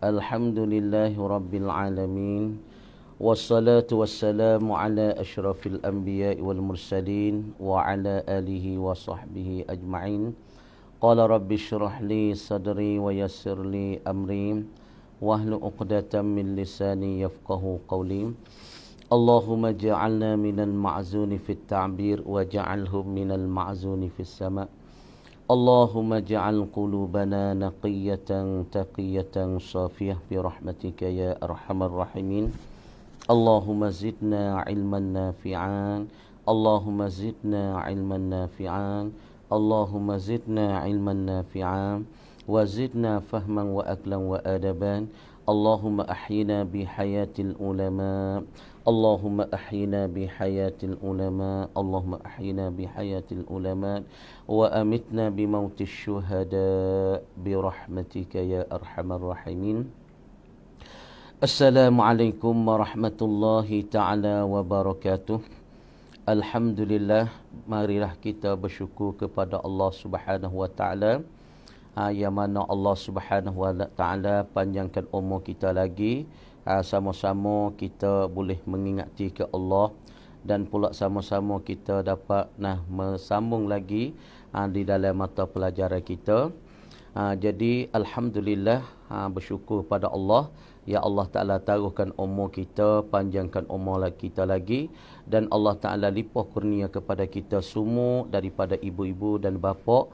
Alhamdulillahi Rabbil Alamin. Wassalatu wassalamu ala ashrafil anbiya'i wal mursalin wa ala alihi wa sahbihi ajma'in. Qala rabbi shrah li sadri wa yassir li amri wahlul 'uqdatam min lisani yafqahu qawli. Allahumma ja'alna minal ma'zuni fit ta'bir wa ja'alhum minal ma'zuni fis sama'. Allahumma ja'al qulubana naqiyatan taqiyatan safiyah bi rahmatika ya arhamar rahimin. Allahumma zidna ilman nafi'an. Allahumma zidna ilman nafi'an. Allahumma zidna ilman nafi'an wa zidna fahman wa aklan wa adaban. Allahumma ahyina bi hayatil ulama. Allahumma ahyina bi hayatil ulama. Allahumma ahyina bi hayatil ulama wa amitna bi mautis syuhada bi rahmatika ya arhamar rahimin. Assalamualaikum warahmatullahi taala wabarakatuh. Alhamdulillah, marilah kita bersyukur kepada Allah Subhanahu wa taala, yang mana Allah Subhanahu wa taala panjangkan umur kita lagi, sama-sama kita boleh mengingati ke Allah, dan pula sama-sama kita dapat bersambung lagi di dalam mata pelajaran kita. Jadi alhamdulillah, bersyukur pada Allah. Ya Allah Ta'ala taruhkan umur kita, panjangkan umur kita lagi, dan Allah Ta'ala limpah kurnia kepada kita semua daripada ibu-ibu dan bapa,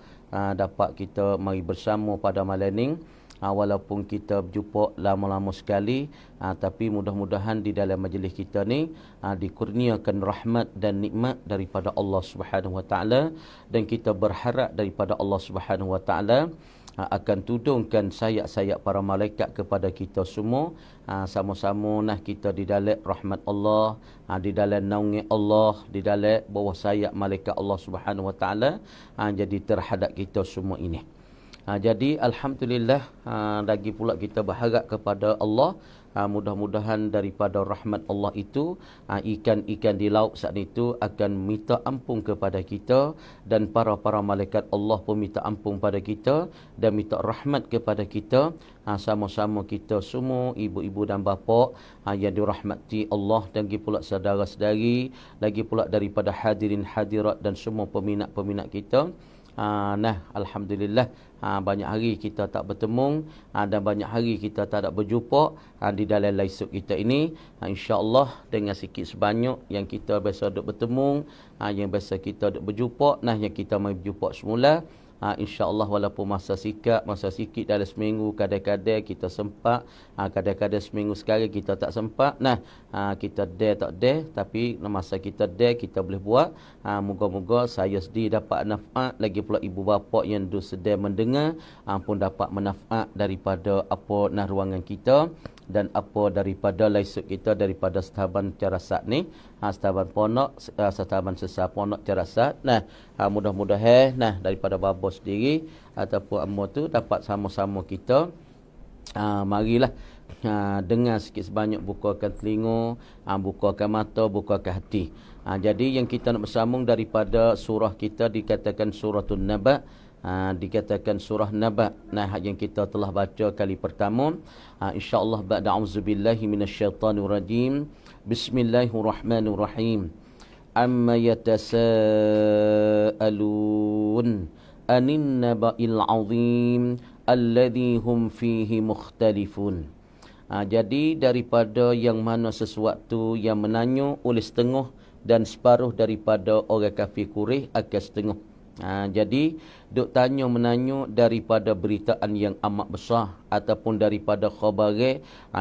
dapat kita mari bersama pada malam ini. Walaupun kita berjumpa lama-lama sekali, tapi mudah-mudahan di dalam majlis kita ni dikurniakan rahmat dan nikmat daripada Allah Subhanahu wa taala, dan kita berharap daripada Allah Subhanahu wa taala akan tudungkan sayap-sayap para malaikat kepada kita semua, sama-sama kita di dalam rahmat Allah, di dalam naungan Allah, di dalam bawah sayap malaikat Allah Subhanahu wa taala, jadi terhadap kita semua ini. Jadi alhamdulillah, lagi pula kita berharap kepada Allah, mudah-mudahan daripada rahmat Allah itu, ikan-ikan di laut saat itu akan minta ampun kepada kita, dan para malaikat Allah pun minta ampun pada kita dan minta rahmat kepada kita, sama-sama kita semua, ibu-ibu dan bapa yang dirahmati Allah, dan lagi pula saudara-saudari, lagi pula daripada hadirin hadirat dan semua peminat-peminat kita. Alhamdulillah, banyak hari kita tak bertemu, dan banyak hari kita tak ada berjumpa di dalam live show kita ini. InsyaAllah dengan sikit sebanyak yang kita biasa duk bertemu, yang biasa kita duk berjumpa, yang kita mai berjumpa semula. InsyaAllah walaupun masa sikit dalam seminggu, kadang-kadang kita sempat, kadang-kadang seminggu sekali kita tak sempat. Kita tak tapi masa kita kita boleh buat. Moga-moga saya sendiri dapat manfaat, lagi pula ibu bapa yang sedang mendengar pun dapat manfaat daripada apa ruangan kita, dan apa daripada live kita, daripada setaban Carasat ni, setaban ponok, setaban sesar ponok Carasat. Mudah-mudahan daripada babo sendiri ataupun ambo tu dapat sama-sama kita, marilah dengar sikit sebanyak, bukakan telinga, bukakan mata, bukakan hati. Jadi yang kita nak bersambung daripada surah kita dikatakan suratul Naba. Dikatakan surah Naba, yang kita telah baca kali pertama. InsyaAllah ba'da a'udzubillahi minasyaitanir rajim. Bismillahirrahmanirrahim. Amma yatasaalun anin naba'il 'azim alladhi hum fihi mukhtalifun. Jadi daripada yang mana sesuatu yang menanya oleh setengah dan separuh daripada orang kafir Quraisy akan setengah. Jadi duk tanya menanya daripada beritaan yang amat besar, ataupun daripada khabar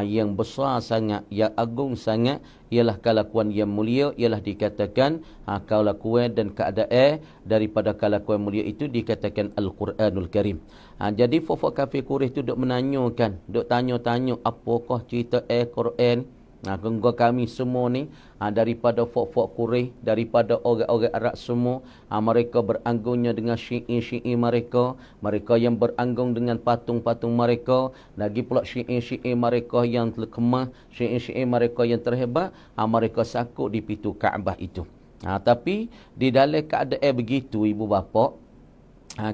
yang besar sangat, yang agung sangat, ialah kelakuan yang mulia, ialah dikatakan kelakuan dan keadaan daripada kelakuan mulia itu dikatakan Al-Quranul Karim. Jadi fofok kafir Quraisy itu duk menanyakan, duk tanya-tanya apakah cerita Quran. Gengga kami semua ni, daripada fok-fok Quraisy, daripada orang-orang Arab semua, mereka beranggungnya dengan syi'ir-syi'ir mereka, mereka yang beranggung dengan patung-patung mereka, lagi pula syi'ir-syi'ir mereka yang terkemah, syi'ir-syi'ir mereka yang terhebat, mereka sakut di pintu Kaabah itu. Tapi di dalam keadaan begitu, ibu bapa,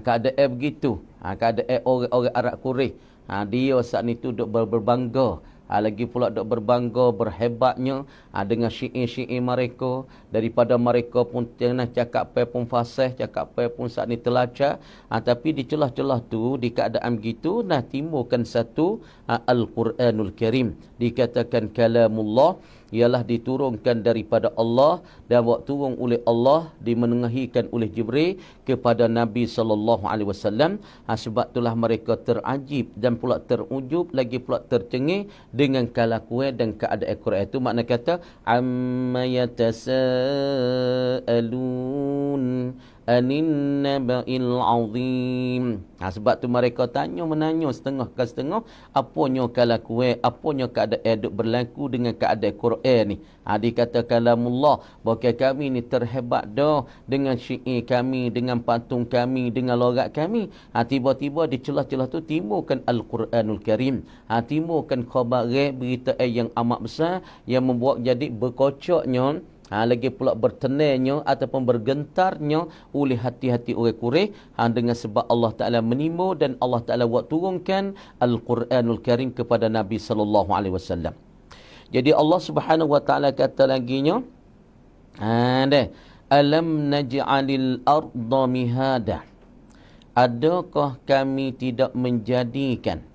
keadaan begitu, keadaan orang-orang Arab Quraisy, Dia saat ni tu duk berbangga. Lagi pula duk berbangga, berhebatnya dengan syiir-syiir mereka. Daripada mereka pun tengah cakap pun fasih, cakap pun saat ni telaca. Tapi di celah-celah tu, di keadaan begitu, timbulkan satu Al-Quranul Karim. Dikatakan kalamullah, ialah diturunkan daripada Allah dan buat turun oleh Allah, dimenengahikan oleh Jibril kepada Nabi SAW. Sebab itulah mereka terajib dan pula terujub, lagi pula tercengih dengan kelakuan dan keadaan Quran itu. Makna kata amma yatasaalun anin naba'il azim. Sebab tu mereka menanya setengah ke setengah, apanya kelakuan, apanya keadaan duk berlaku dengan keadaan Quran ni. Dikata kalamullah, bahawa kami ni terhebat dah dengan syiir kami, dengan patung kami, dengan logat kami. Tiba-tiba di celah-celah tu timbulkan Al-Quranul Karim. Timbulkan khabar berita yang amat besar yang membuat jadi berkocoknya, lagi pula bertenangnya ataupun bergentarnya oleh hati-hati orang Quraisy dengan sebab Allah Ta'ala menimbul dan Allah Ta'ala buat turunkan Al-Quranul Karim kepada Nabi SAW. Jadi Allah Subhanahu Wa Ta'ala kata laginya, alam naj'alil arda mihada, adakah kami tidak menjadikan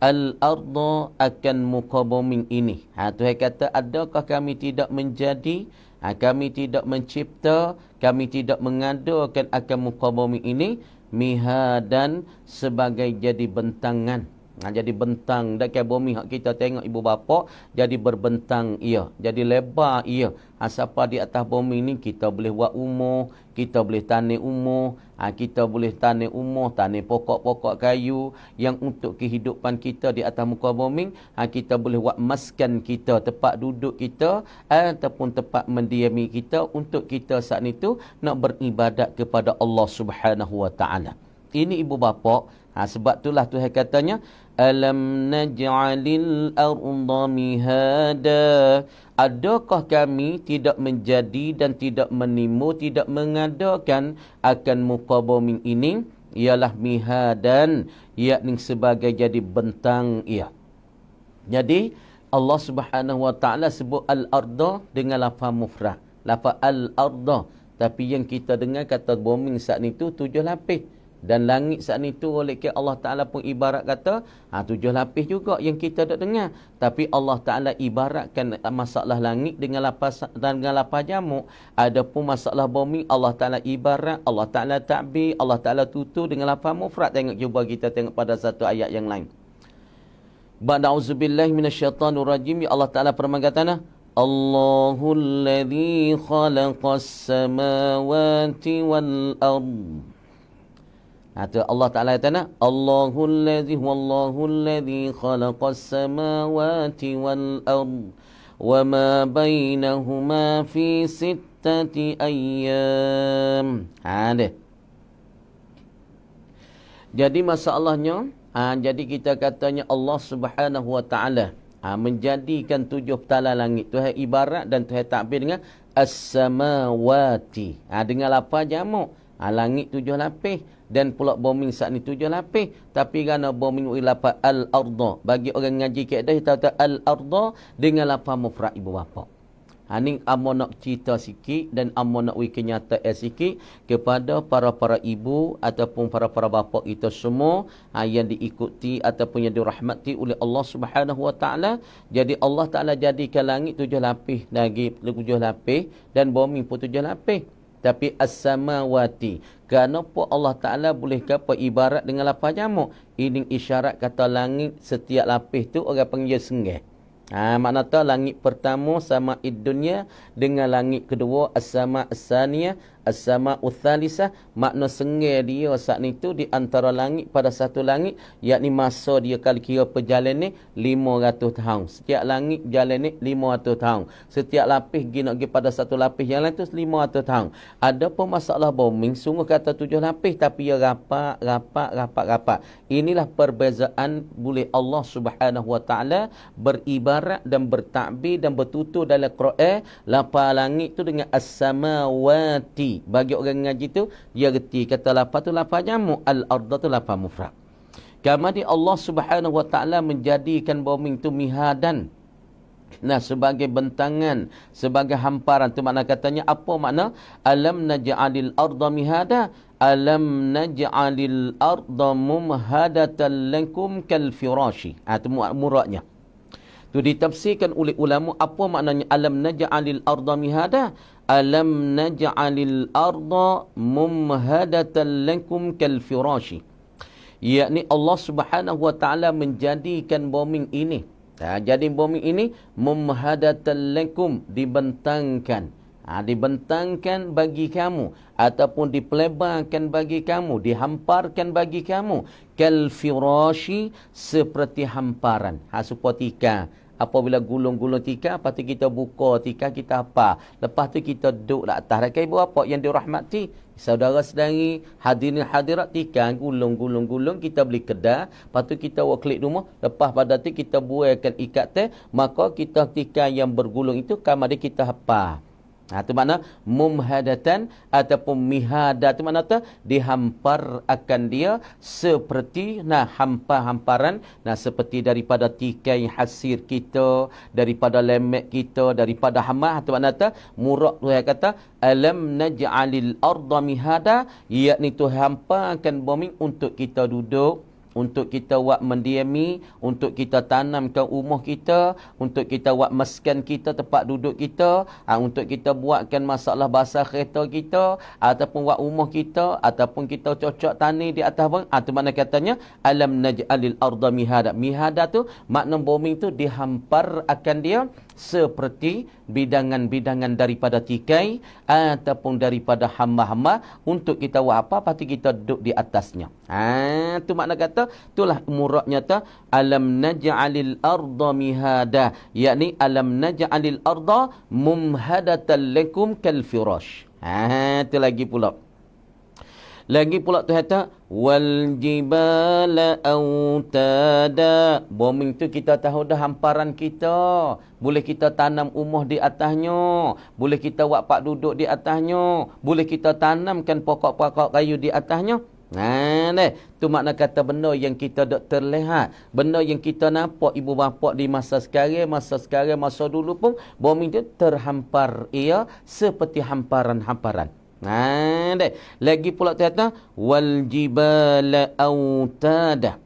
al-arda akan muka bumi ini. Tuhan kata, adakah kami tidak menjadi, kami tidak mencipta, kami tidak mengadakan akan muka bumi ini mihadan, sebagai jadi bentangan. Jadi bentang dekat bumi hak kita tengok ibu bapa, jadi berbentang ia, jadi lebar ia. Siapa di atas bumi ni kita boleh buat umur, kita boleh tanam umur, kita boleh tanam umur, tanam pokok-pokok kayu yang untuk kehidupan kita di atas muka bumi. Kita boleh buat maskan kita, tempat duduk kita ataupun tempat mendiami kita untuk kita saat itu nak beribadat kepada Allah Subhanahu Wa Ta'ala. Ini ibu bapa. Sebab itulah Tuhan katanya, alam naj'alil arda mihada, adakah kami tidak menjadi dan tidak menimbul, tidak mengadakan akan muka bumi ini, ialah mihadan, yakni sebagai jadi bentang ia. Jadi Allah Subhanahu Wa Ta'ala sebut al-arda dengan lafaz mufrad, lafaz al-arda. Tapi yang kita dengar kata bumi saat itu 7 lapis. Dan langit saat itu oleh Allah Ta'ala pun ibarat kata 7 lapis juga yang kita tak dengar. Tapi Allah Ta'ala ibaratkan masalah langit dengan lapas jamak. Adapun masalah bumi Allah Ta'ala ibarat, Allah Ta'ala ta'bir, Allah Ta'ala tutur dengan lafaz mufrad. Tengok, cuba kita tengok pada satu ayat yang lain. Ba'da'udzubillahi minasyaitanirrajim. Allah Ta'ala permangkatana, Allahul ladzi khalaqas samawati wal ardh. Allah Ta'ala kata, Allahul ladzi khalaqas samawati wal ard wa ma bainahuma fi 6 ayyam. Jadi masalahnya, jadi kita katanya Allah Subhanahu Wa Ta'ala menjadikan 7 petala langit. Tuhan ibarat dan Tuhan takbir dengan as-samawati, dengan lafaz jamak. Langit 7 lapis dan pula bumi saat ni 7 lapis. Tapi kerana bumi lafaz al-arda, bagi orang ngaji kaedah kita kata al-arda dengan lafaz mufrad ibu bapa. Ni amo nak cerita sikit dan amo nak kenyataan sikit kepada para ibu ataupun para bapa kita semua yang diikuti ataupun yang dirahmati oleh Allah Subhanahu Wa Ta'ala. Jadi Allah Ta'ala jadikan langit 7 lapis, lagi 7 lapis, dan bumi pun 7 lapis. Tapi as-samawati, kenapa Allah Ta'ala boleh kata ibarat dengan lafaz jamak? Ini isyarat kata langit setiap lapis tu orang panggil senggih. Makna tu langit pertama sama dunia dengan langit kedua as-sama as-saniyah, as-sama ats-tsalisah. Makna senggih dia saat ni tu di antara langit pada satu langit, yakni masa dia kalau kira perjalanan ni 500 tahun. Setiap langit jalan ni 500 tahun. Setiap lapis pergi nak pergi pada satu lapis yang lain tu 500 tahun. Ada pun masalah bumi sungguh kata 7 lapis tapi ia rapat. Inilah perbezaan boleh Allah Subhanahu Wa Ta'ala beribarat dan bertakbir dan bertutur dalam Quran lafaz langit tu dengan as-samawati. Bagi orang ngaji tu dia reti kata lafaz tu lafaz jamak, al-arda tu lafaz mufrad. Kamadi Allah Subhanahu wa taala menjadikan bumi itu mihadan. Nah, sebagai bentangan, sebagai hamparan. Tu makna katanya, apa makna? Alam naj'alil arda mihada. Alam naj'alil arda mumhadatan lakum kal firashi. Itu muradnya. Tu ditafsirkan oleh ulama, apa maknanya alam naj'alil arda mihada? Alam naj'alil arda mumhadatan lakum kal firashi. Yakni Allah Subhanahu wa taala menjadikan bumi ini, jadi bumi ini mumhadatan lakum, dibentangkan. Dibentangkan bagi kamu, ataupun dipelebarkan bagi kamu, dihamparkan bagi kamu. Kal firashi, seperti hamparan. Supaya tika. Apabila gulung-gulung tika, lepas tu kita buka tika, kita apa? Lepas tu kita duduk di atas. Rakyat ibu apa yang dirahmati? Saudara-saudari, hadirin hadirat, tika, gulung-gulung-gulung, kita beli kedah. Lepas tu kita klik rumah. Lepas pada tu kita buaikan ikat teh. Maka kita tika yang bergulung itu, kamar kita apa? Itu makna mumhadatan ataupun mihada. Itu makna tu dihampar akan dia seperti hampar-hamparan, seperti daripada tikai hasir kita, daripada lemek kita, daripada hamah. Itu makna tu murad Tuhan kata alam naj'alil arda mihada, yakni Tuhan hamparkan bumi untuk kita duduk, untuk kita buat mendiami, untuk kita tanamkan rumah kita, untuk kita buat maskan kita, tempat duduk kita, untuk kita buatkan masalah basah kereta kita, ataupun buat rumah kita, ataupun kita cocok tani di atas bang. Itu makna katanya alam naj'alil arda mihada. Mihada tu makna bumi tu dihampar akan dia seperti bidangan-bidangan daripada tikai ataupun daripada hamba-hamba, untuk kita buat apa? Pasti kita duduk di atasnya. Tu makna kata, itulah muradnya ta alam naj'alil arda mihada, yakni alam naj'alil arda mumhadatan lakum kal firash. Tu lagi pula. Lagi pula tu kata wal jibala autada. Bumi tu kita tahu dah hamparan kita. Boleh kita tanam rumah di atasnya, boleh kita buat pak duduk di atasnya, boleh kita tanamkan pokok-pokok kayu di atasnya. Tu makna kata benda yang kita tak terlihat, benda yang kita nampak ibu bapa di masa sekarang, masa dulu pun bumi tu terhampar ia seperti hamparan-hamparan. Lagi pula kata wal jibala autada.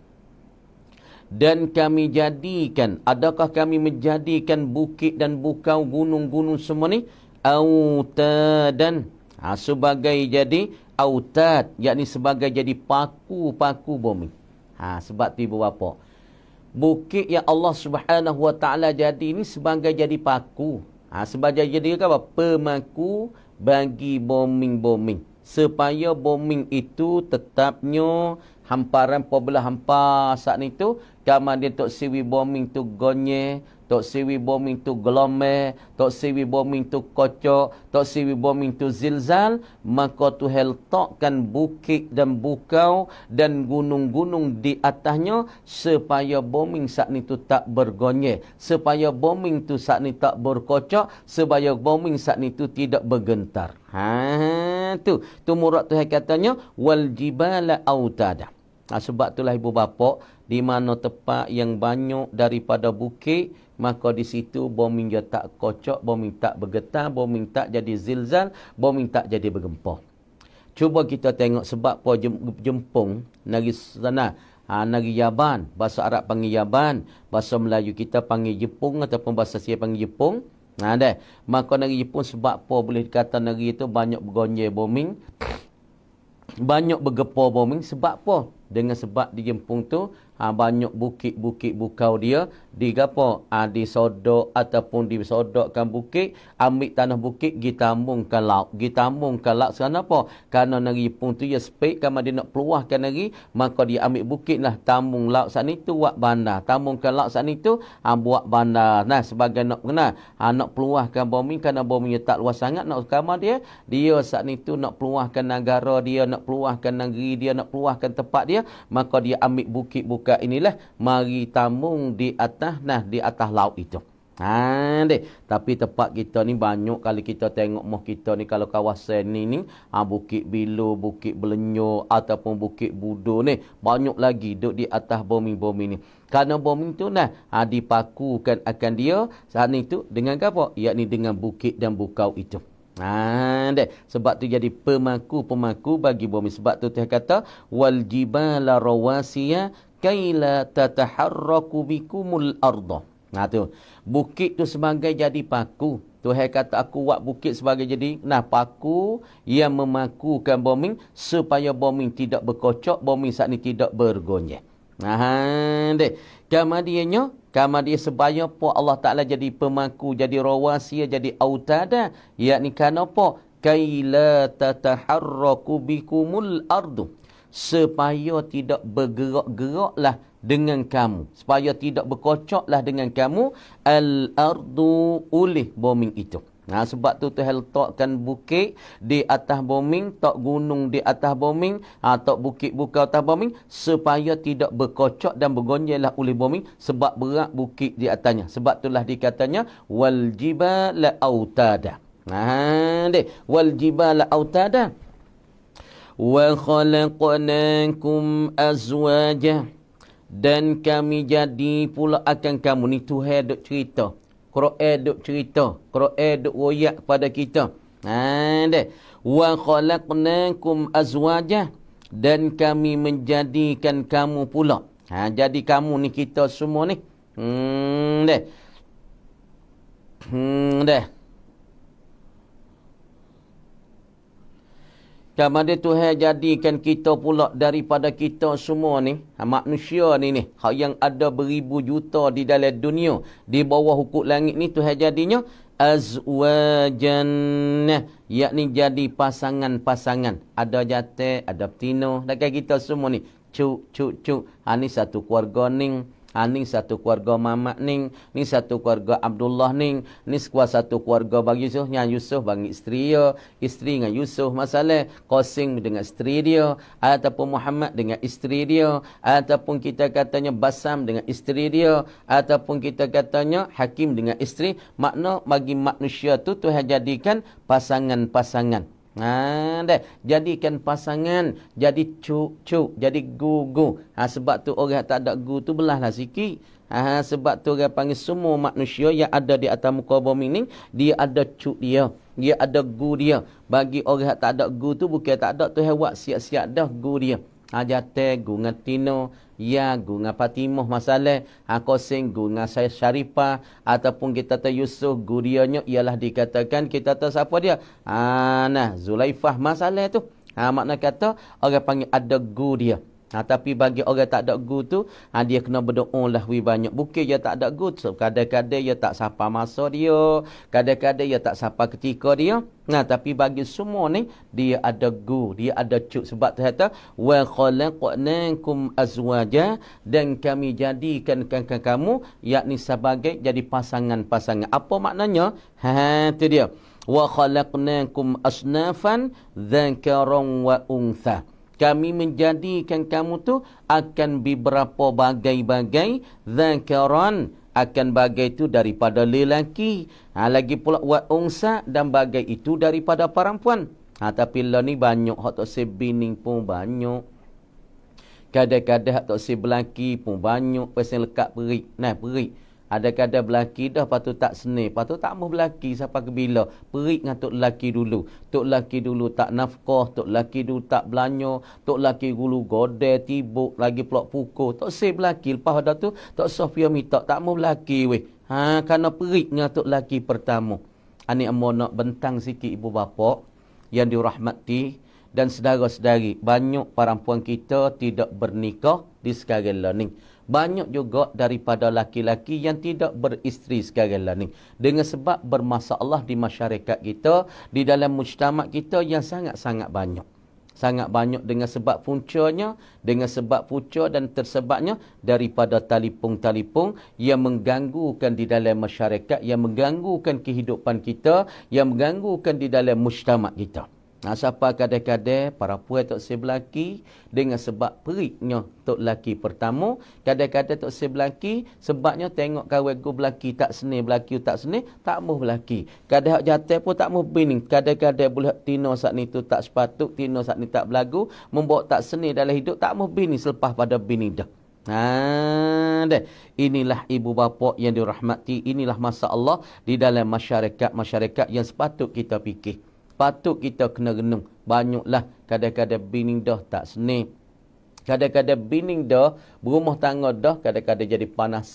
Dan kami jadikan, adakah kami menjadikan bukit dan bukau, gunung-gunung semua ni autadan, sebagai jadi autad, yakni sebagai jadi paku-paku bumi. Sebab tu ibu bapa, bukit yang Allah Subhanahu wa taala jadi ni sebagai jadi paku, sebagai jadi apa? Pemaku bagi boming-boming, supaya boming itu tetapnya hamparan. Apabila hampar saat itu, kamar dia tok siwi boming tu gonye, tok siwi boming tu gelome, tok siwi boming tu kocok, tok siwi boming tu zilzal, maka tu letakkan bukit dan bukau dan gunung-gunung di atasnya, supaya boming saat itu tak bergonye, supaya boming tu saat ini tak berkocok, supaya boming saat itu tidak bergentar. Tu murad Tuhan katanya wal jibala autada. Sebab itulah ibu bapa, di mana tempat yang banyak daripada bukit, maka di situ bumi dia tak kocok, bumi tak bergetar, bumi tak jadi zilzal, bumi tak jadi bergempur. Cuba kita tengok sebab apa jempung negeri sana, negeri Yaban, bahasa Arab panggil Yaban, bahasa Melayu kita panggil Jepung ataupun bahasa Sia panggil Jepung. Maka negeri Jepun sebab apa boleh dikata negeri itu banyak bergonye bumi, banyak bergepar bumi. Sebab apa? Dengan sebab di Jepun tu banyak bukit-bukit bukau dia digapo disodok ataupun disodokkan bukit, ambil tanah bukit ditambungkan laut, kerana apa? Kerana negeri Jepun tu ya spek, kalau dia nak peluahkan negeri, maka dia ambil bukit lah, tambung laut sana itu buat bandar, tambungkan laut sana itu buat bandar. Sebagai nak nak peluahkan bumi, kerana bumi tak luas sangat, nak kamar dia saat itu nak peluahkan negara dia, nak peluahkan negeri dia, nak peluahkan tempat dia, maka dia ambil bukit-bukit inilah mari tambung di atas di atas laut itu. Tapi tempat kita ni banyak kali kita tengok moh kita ni kalau kawasan ni Bukit Bilo, Bukit Belenyo ataupun Bukit Budo ni banyak lagi duduk di atas bumi-bumi ni. Kerana bumi tu dipakukan akan dia saat ni tu dengan apa? Yakni dengan bukit dan bukau itu. Sebab tu jadi pemaku bagi bumi. Sebab tu Tuhan kata wal jibala rawasiya kaila tataharraku bikumul arda. Tu bukit tu sebagai jadi paku. Tuhan kata aku buat bukit sebagai jadi paku yang memakukan bumi supaya bumi tidak berkocok, bumi saat ni tidak bergonjang. Kemudiannya sebaya apa Allah Taala jadi pemaku, jadi rawasiya, jadi autada, yakni kenapa kaila tataharraku bikumul ardu, supaya tidak bergerak-geraklah dengan kamu, supaya tidak berkocoklah dengan kamu al-ardu oleh bumi itu. Sebab tu Tuhan letakkan bukit di atas bumi, tak gunung di atas bumi, tak bukit buka atas bumi, supaya tidak berkocok dan bergonjanglah oleh bumi sebab berat bukit di atasnya. Sebab itulah dikatanya wal jibala autada. Wal jibala autada wa khalaqnakum azwaja, dan kami jadi pula akan kamu. Ni Tuhan duk cerita, Quran duk cerita, Quran duk royak kepada kita. Wa khalaqnakum azwaja, dan kami menjadikan kamu pula. Jadi kamu ni kita semua ni. Kemudian Tuhan jadikan kita pula daripada kita semua ni, manusia ni, hak yang ada beribu juta di dalam dunia, di bawah hukuk langit ni, Tuhan jadinya azwajan, yakni jadi pasangan-pasangan. Ada jatah, ada betina, dekat kita semua ni. Cuk. Ni satu keluarga ning. Ni satu keluarga Mamat ning, ni satu keluarga Abdullah ning, ni satu keluarga bagi Yusuf, yang Yusuf bagi isteri dia, isteri dengan Yusuf masalah, Qasim dengan isteri dia, ataupun Muhammad dengan isteri dia, ataupun kita katanya Basam dengan isteri dia, ataupun kita katanya Hakim dengan isteri. Makna bagi manusia tu Tuhan jadikan pasangan-pasangan. Jadikan pasangan, jadi cuk, jadi gu. Sebab tu orang tak ada gu tu belahlah sikit. Sebab tu orang panggil semua manusia yang ada di atas muka bumi ni, dia ada cuk dia, dia ada gu dia. Bagi orang tak ada gu tu bukan tak ada, Tuhan buat siap-siap dah gu dia. Jatah gu dengan Tino, ya gu dengan Fatimah masalah, Qasim gu dengan Syarifah, ataupun kita tahu Yusuf gu dianya ialah dikatakan kita tahu siapa dia. Zulaifah masalah tu. Makna kata orang panggil ada gu dia. Tapi bagi orang tak ada gu tu, dia kena berdoa lah banyak. Bukan dia tak ada gu tu, kadang-kadang dia tak sapa masa dia, kadang-kadang dia tak sapa ketika dia. Tapi bagi semua ni dia ada gu, dia ada cuk. Sebab tu kata wa khalaqnakum azwaja, dan kami jadikan kamu yakni sebagai jadi pasangan-pasangan. Apa maknanya? Tu dia. Wa khalaqnakum asnafan dzakaran wa untha. Kami menjadikan kamu tu akan beberapa bagai-bagai, dzakaran akan bagai itu daripada lelaki, lagi pula wa unsa, dan bagai itu daripada perempuan. Tapi lah ni banyak hak tak sebining pun banyak. Kadang-kadang hak tak sebelaki pun banyak, pasal lekat perik. Perik. Ada kadang belaki dah, lepas tu tak seni, lepas tu tak mau belaki sampai ke bila. Perik dengan tok lelaki dulu. Tok lelaki dulu tak nafkah, tok lelaki dulu tak belanja, tok lelaki dulu godeh, tibuk, lagi pulak pukul. Tak seh belaki, lepas dah tu tak sah pia minta, tak mau belaki weh. Kerana perik dengan tok lelaki pertama. Ani amo nak bentang sikit ibu bapa yang dirahmati dan saudara-saudari. Banyak perempuan kita tidak bernikah di sekarang lah ni. Banyak juga daripada laki-laki yang tidak beristeri sekarang lah ni. Dengan sebab bermasalah di masyarakat kita, di dalam mujtama' kita yang sangat-sangat banyak. Sangat banyak dengan sebab puncanya, dengan sebab punca dan tersebabnya daripada talipung-talipung yang mengganggukan di dalam masyarakat, yang mengganggukan kehidupan kita, yang mengganggukan di dalam mujtama' kita. Siapa kadang-kadang para puan tok se belaki dengan sebab periknya tok laki pertama, kadang-kadang tok se belaki sebabnya tengok kawan go belaki tak seni, belaki tak seni, tak mau belaki. Kadang hak jatuh pun tak mau bini, kadang-kadang boleh tino sat ni tu tak sepatut, tino sat ni tak belagu, membawa tak seni dalam hidup, tak mau bini selepas pada bini dah. Deh. Inilah ibu bapa yang dirahmati, inilah masa Allah di dalam masyarakat yang sepatut kita fikir. Patut kita kena renung. Banyaklah kadang-kadang bini dah tak seni. Kadang-kadang bini dah berumah tangga dah, kadang-kadang jadi panas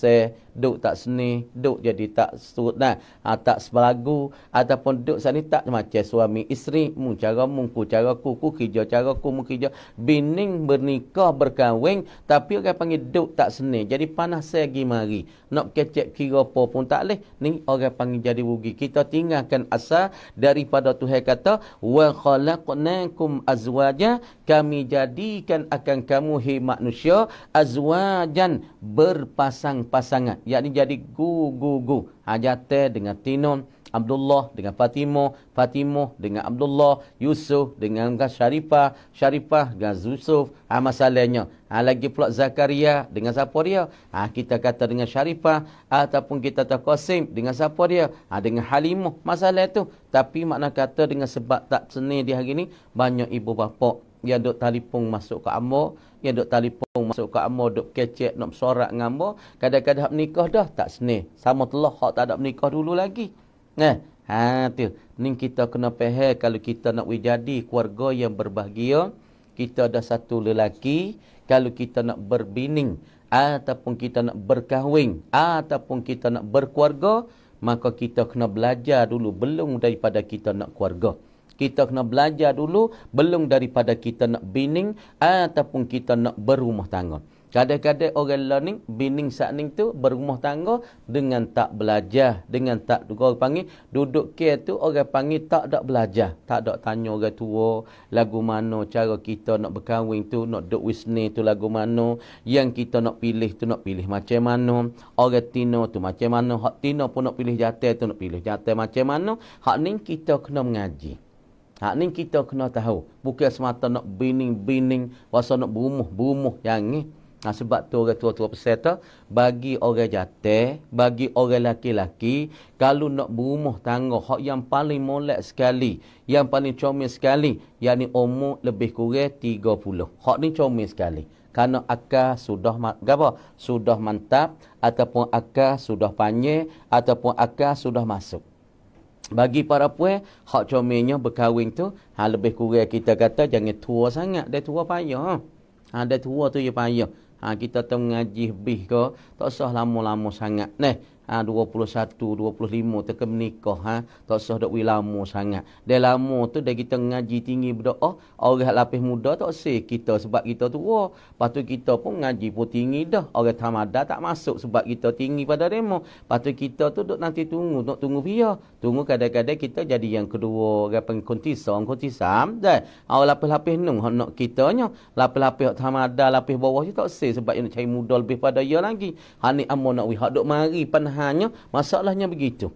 duk tak seni, duk jadi tak surut dah, tak sebelagu, ataupun duk sana tak macam suami isteri, mu cara mu, ku cara ku kerja cara ku, mu kerja. Bini bernikah berkahwin tapi orang panggil duk tak seni, jadi panas lagi mari. Nak kecek kira apa pun tak leh. Ni orang panggil jadi rugi. Kita tinggalkan asal daripada Tuhan kata wa khalaqnakum azwaja, kami jadikan akan kamu hai manusia azwajan, berpasang-pasangan, yakni jadi gu. Hajate dengan Tinon, Abdullah dengan Fatimah, Fatimah dengan Abdullah, Yusuf dengan Syarifah, Syarifah dengan Yusuf. Masalahnya lagi pula Zakaria dengan siapa dia? Kita kata dengan Syarifah, ataupun kita tahu Qasim dengan siapa dia? Dengan Halimah. Masalah tu. Tapi makna kata dengan sebab tak seni di hari ni, banyak ibu bapa yang duk telefon masuk ke ambo, yang duk telefon masuk ke ambo, duk kecek nak bersorak dengan ambo, kadang-kadang nikah dah tak seni. Sama telah hak tak ada menikah dulu lagi. Tu. Ni kita kena faham kalau kita nak jadi keluarga yang berbahagia, kita ada satu lelaki, kalau kita nak berbining, ataupun kita nak berkahwin, ataupun kita nak berkeluarga, maka kita kena belajar dulu belum daripada kita nak keluarga. Kita kena belajar dulu belum daripada kita nak bining ataupun kita nak berumah tangga. Kadang-kadang orang learning bining sakning tu berumah tangga dengan tak belajar, dengan tak orang panggil duduk ke tu orang panggil tak ada belajar, tak ada tanya orang tua lagu mana cara kita nak berkahwin tu, nak duk wisni tu lagu mana, yang kita nak pilih tu nak pilih macam mana, orang tino tu macam mana, hak tino pun nak pilih jatah tu nak pilih jatah macam mana. Hak ni kita kena mengaji. Hak ni kita kena tahu. Bukan semata nak bining-bining, wasa nak berumuh yang ni. Sebab tu orang tua-tua peserta, bagi orang jatah, bagi orang laki-laki, kalau nak berumah tangga, hak yang paling molek sekali, yang paling comel sekali, yakni umur lebih kurang 30. Hak ni comel sekali. Kerana akal sudah sudah mantap, ataupun akal sudah panjang, ataupun akal sudah masuk. Bagi para puan, hak comelnya berkahwin tu, lebih kurang kita kata jangan tua sangat. Dia tua payah. Dia tua tu je payah. Kita tu mengaji lebih ke, tak usah lama-lama sangat. 21, 25 teka menikah, tak usah dak lama sangat. Dia lama tu dah kita ngaji tinggi berdoa, orang lapis muda tak usah kita sebab kita tua. Lepas tu kita pun ngaji pun tinggi dah. Orang tamada tak masuk sebab kita tinggi pada demo. Lepas tu kita tu duk nanti tunggu biar. Tunggu kadang-kadang kita jadi yang kedua, orang panggil kontisam dah. Orang lapis-lapis nung nak kitanya, lapis-lapis tamada, lapis bawah tu tak usah sebab nak cari muda lebih pada dia lagi. Ni amo nak hak duk mari hanya masalahnya begitu.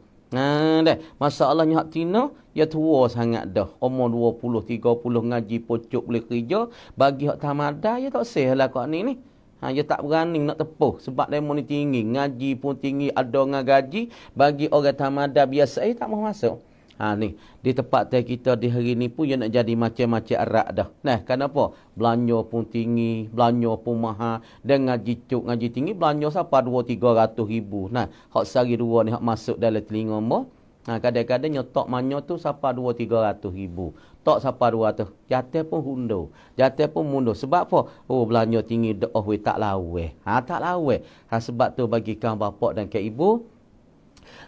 Masalahnya hak tina ya tua sangat dah. Umur 20, 30 ngaji pocok boleh kerja, bagi hak tamada ya tak sehlah kau ni. Ya tak berani nak tepuh sebab demo ni tinggi, ngaji pun tinggi, ada dengan gaji, bagi orang tamada biasa tak mau masuk. Ni di tempat kita di hari ni pun yang nak jadi macam-macam arak dah. Kenapa? Belanja pun tinggi, belanja pun mahal, dan ngaji tinggi, belanja siapa 200-300 ribu. Hak sehari dua ni hak masuk dalam telinga mo. Kadang-kadang nyotok manyo tu siapa 200-300 ribu. Tok siapa 200. Jatah pun hundo. Jatah pun mundur. Sebab apa? Belanja tinggi dah tak lawe. Tak lawe. Sebab tu bagi kaum bapak dan kaum ibu,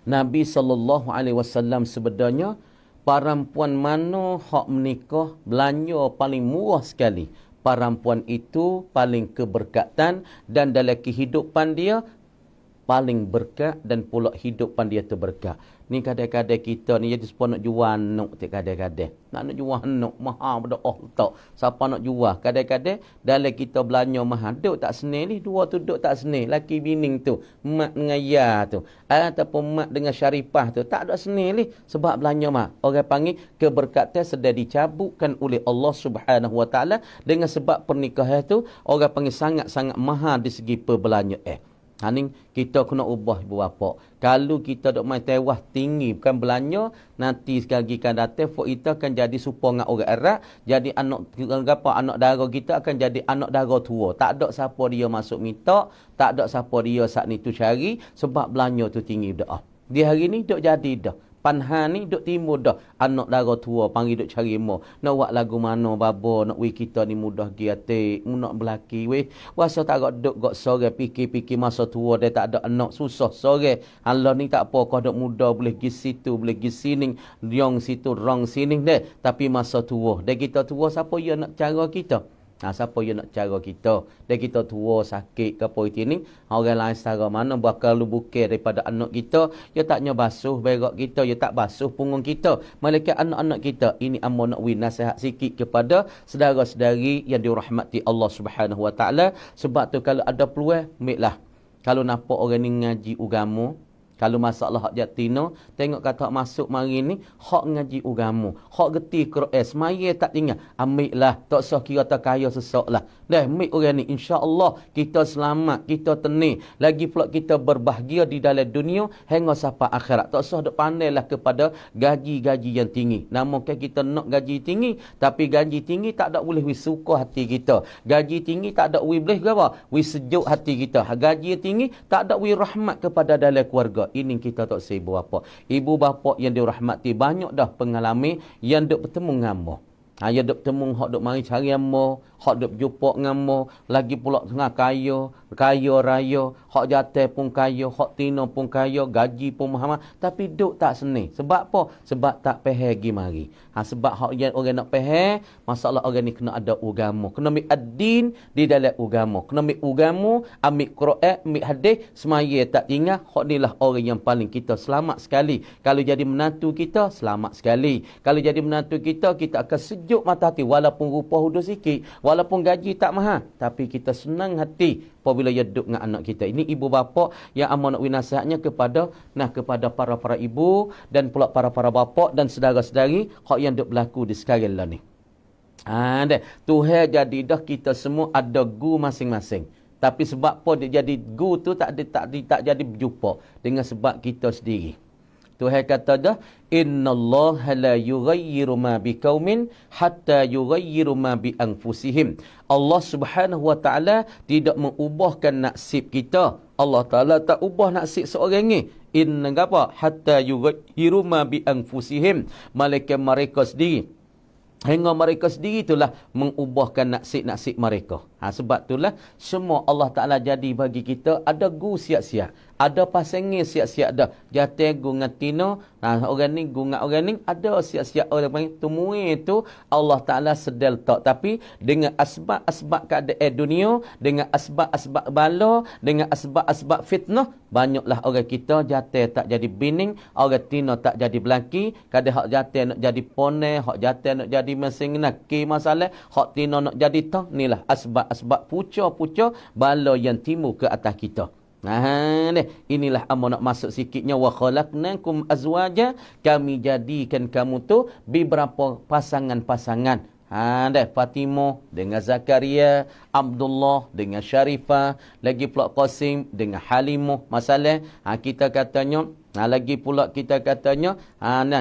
Nabi SAW sebenarnya perempuan mana hak menikah belanja paling murah sekali. Perempuan itu paling keberkatan dan dalam kehidupan dia paling berkah dan pula hidup pan dia tu berkah. Ni kadang-kadang kita ni jadi siapa nak jual anak tu kadang-kadang. Nak jual anak mahal pada tak. Siapa nak jual kadang-kadang dalam kita belanja mahal duk tak senil ni, dua tu duk tak senil. Laki bining tu, mak dengan ya tu, ataupun mak dengan syarifah tu tak ada senil ni sebab belanja mahal. Orang panggil keberkatan sedang dicabutkan oleh Allah Subhanahu Wa Taala dengan sebab pernikahan tu orang panggil sangat-sangat mahal di segi perbelanjaan. Ni kita kena ubah ibu bapa. Kalau kita dok main tewah tinggi bukan belanja, nanti sekali lagi kan datang fok kita akan jadi serupa dengan orang erat, jadi anak apa anak dara kita akan jadi anak dara tua. Tak ada siapa dia masuk minta, tak ada siapa dia saat ni tu cari sebab belanja tu tinggi dah. Di hari ni dok jadi dah. Panhan ni duk timur dah. Anak dara tua panggil duk cari mo. Nak buat lagu mana babo nak weh kita ni mudah giatik, nak belaki weh. Wasa tak gak duk gak sore fikir-fikir masa tua dia tak ada anak susah sore. Allah ni tak apa kau duk muda boleh gi situ, boleh gi sini, riong situ, rong sini deh. Tapi masa tua, dia kita tua siapa yang nak cara kita? Siapa yang nak cara kita? Dan kita tua, sakit ke apa itu ni, orang lain setara mana bakal lu bukir daripada anak kita, dia taknya basuh berak kita, dia tak basuh punggung kita. Malaikat anak-anak kita, ini amo nak win nasihat sikit kepada saudara-saudari yang dirahmati Allah Subhanahu Wa Taala. Sebab tu kalau ada peluang, ambillah. Kalau nampak orang ni ngaji agama, kalau masalah hak jatino, tengok kata hak masuk mari ni, hak ngaji agama, hak geti Quran, semaya tak tinggal, ambillah, tak usah kira tak kaya sesaklah. Dah, ambil orang ni, insya-Allah kita selamat, kita tenang, lagi pula kita berbahagia di dalam dunia hingga sampai akhirat. Tak usah dok pandailah kepada gaji-gaji yang tinggi. Namun kita nak gaji tinggi, tapi gaji tinggi tak ada boleh wis suka hati kita. Gaji tinggi tak ada boleh apa? Wis sejuk hati kita. Gaji tinggi tak ada wis rahmat kepada dalam keluarga. Ini kita tak ibu bapa. Ibu bapa yang dirahmati banyak dah pengalaman yang duk bertemu dengan ambo. Yang duk bertemu hak duk mari cari ambo, hak duk berjumpa dengan ambo, lagi pula tengah kaya raya, hak jatah pun kaya, hak tino pun kaya, gaji pun mahal, tapi duk tak senang. Sebab apa? Sebab tak faham gi mari. Sebab hak yang orang nak faham, masalah orang ni kena ada agama, kena ambil ad-din di dalam agama, kena ambil agama, ambil Quran, ambil hadis, semaya tak tinggal. Hak nilah orang yang paling kita selamat sekali. Kalau jadi menantu kita, selamat sekali. Kalau jadi menantu kita, kita akan sejuk mata hati walaupun rupa hudu sikit, walaupun gaji tak mahal, tapi kita senang hati apabila ia duduk dengan anak kita. Ini ibu bapa yang amat nak nasihatnya kepada para ibu dan pula para bapa dan saudara-saudari hak yang duk berlaku di sekarang lah ni. Tuhan jadi dah kita semua ada gu masing-masing. Tapi sebab apa dia jadi gu tu tak jadi berjumpa dengan sebab kita sendiri. Tuhan kata dah, innallaha la yughayyiru ma biqaumin hatta yughayyiru ma bi anfusihim. Allah Subhanahu Wa Taala tidak mengubahkan nasib kita. Allah Taala tak ubah nasib seorang ni. Inna apa? Hatta yughayyiru ma bi anfusihim. Malaikat mereka sendiri, hingga mereka sendiri itulah mengubahkan nasib-nasib mereka. Sebab itulah semua Allah Ta'ala jadi bagi kita ada gu siap-siap. Ada pasangnya siap-siap dah. Jatuh gu dengan tino. Orang ni gu dengan orang ni. Ada siap-siap orang panggil. Temui itu Allah Ta'ala sedal tak. Tapi dengan asbab-asbab keadaan dunia. Dengan asbab-asbab bala. Dengan asbab-asbab fitnah. Banyaklah orang kita jatuh tak jadi bining. Orang tino tak jadi belaki. Kadang hak jatuh nak jadi poneh. Hak jatuh nak jadi mesin naki masalah. Hak tino nak jadi tang. Inilah asbab puca-puca bala yang timbul ke atas kita. Inilah amu nak masuk sikitnya wa khalaqnakum azwaja, kami jadikan kamu tu beberapa pasangan-pasangan. Fatimah dengan Zakaria, Abdullah dengan Syarifah, lagi pula Qasim dengan Halimah. Masalah kita katanya lagi pula kita katanya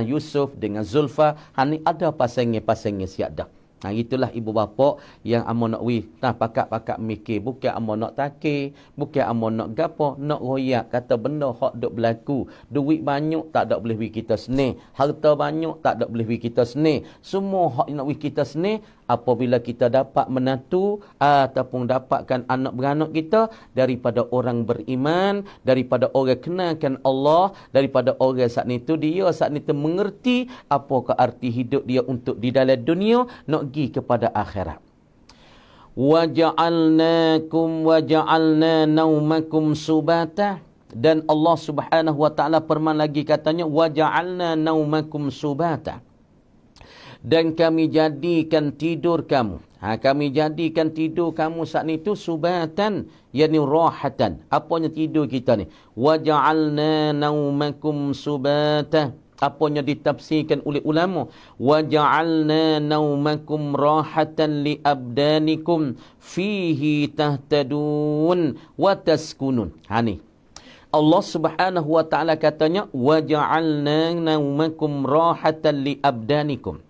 Yusuf dengan Zulfa. Ni ada pasangan-pasangan siap dah. Itulah ibu bapa yang amo nak pakak-pakak mikir, bukan amo nak takir, bukan amo nak gapo, nak royak kata benda hak duk berlaku. Duit banyak tak ada boleh wi kita seni, harta banyak tak ada boleh wi kita seni. Semua hak nak wi kita seni apabila kita dapat menantu ataupun dapatkan anak beranak kita daripada orang beriman, daripada orang kenalkan Allah, daripada orang saat itu dia saat itu mengerti apakah arti hidup dia untuk di dalam dunia nak pergi kepada akhirat. Wa ja'alna naumakum subata. Dan Allah Subhanahu wa taala firman lagi katanya waja'alna naumakum subata. Dan kami jadikan tidur kamu. Kami jadikan tidur kamu saat itu subatan, yakni rahatan. Apanya tidur kita ni? Waja'alna naumakum subata. Apanya ditafsirkan oleh ulama? Waja'alna naumakum rahatan li abdanikum fihi tahtadun wa taskunun. Ni. Allah Subhanahu wa taala katanya waja'alna naumakum rahatan li abdanikum.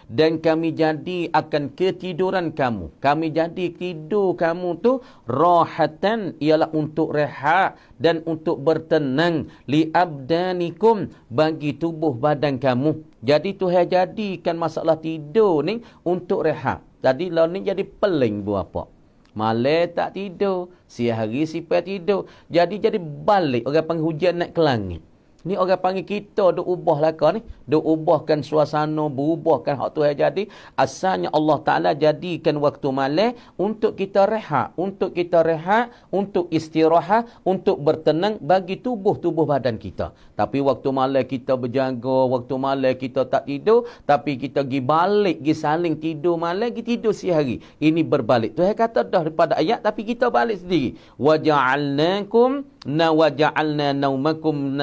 Dan kami jadi akan ketiduran kamu. Kami jadi tidur kamu tu rahatan, ialah untuk rehat dan untuk bertenang li abdanikum, bagi tubuh badan kamu. Jadi Tuhan jadikan masalah tidur ni untuk rehat. Jadi lah ni jadi peling buat apa? Malam tak tidur, siang hari siapa tidur. Jadi balik orang panggil hujan naik ke langit. Ni orang panggil kita duk ubah laka ni. Duk ubahkan suasana, berubahkan hak Tuhan jadi. Asalnya Allah Ta'ala jadikan waktu malam untuk kita rehat. Untuk kita rehat, untuk istirahat, untuk bertenang bagi tubuh badan kita. Tapi waktu malam kita berjaga, waktu malam kita tak tidur. Tapi kita pergi balik, pergi saling tidur malam, pergi tidur siang hari. Ini berbalik. Tuhan kata dah daripada ayat, tapi kita balik sendiri. Waja'alnakum waja'alna naumakum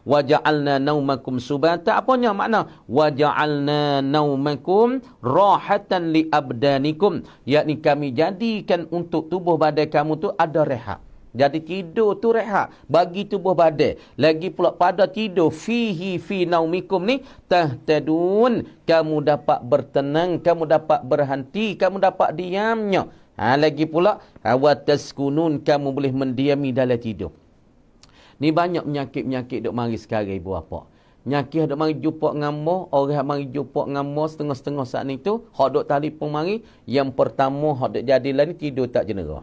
waja'alna naumakum subata. Apanya makna waja'alna naumakum rahatan li abdanikum, yakni kami jadikan untuk tubuh badan kamu tu ada rehat. Jadi tidur tu rehat bagi tubuh badan. Lagi pula pada tidur fihi fi naumikum ni tahtadun, kamu dapat bertenang, kamu dapat berhenti, kamu dapat diamnya. Lagi pula wa taskunun, kamu boleh mendiami dalam tidur. Ni banyak penyakit-penyakit duk mari sekarang ibu bapa. Penyakit duk mari jumpa ngamo, orang mari jumpa ngamo setengah-setengah saat ni tu, hak duk telefon mari, yang pertama hak duk jadilah ni tidur tak jenera.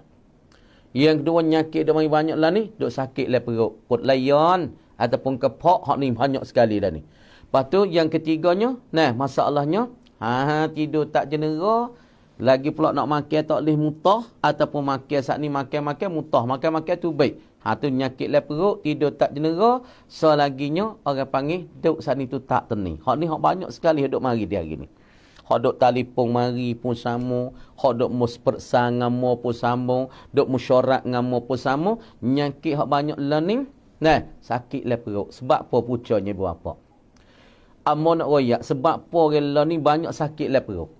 Yang kedua penyakit duk mari banyak lah ni, duk sakit lah perut, perut layan ataupun kepak, hak ni banyak sekali dah ni. Lepas tu yang ketiganya, masalahnya tidur tak jenera. Lagi pula nak makan tak boleh mutah, ataupun makan saat ni makan mutah, makan tu baik. Tu penyakit lah perut, tidur tak jenera. Selaginya orang panggil duk saat ni tu tak tenang. Hak ni hak banyak sekali duk mari dia hari ni. Hak duk telefon mari pun sama, hak duk muspersa ngamo pun sama, duk musyarat ngamo pun sama. Penyakit hak banyak lah ni, sakit lah perut. Sebab apa pucanya ibu apa? Amo nak royak, sebab apa orang lah ni banyak sakit lah perut.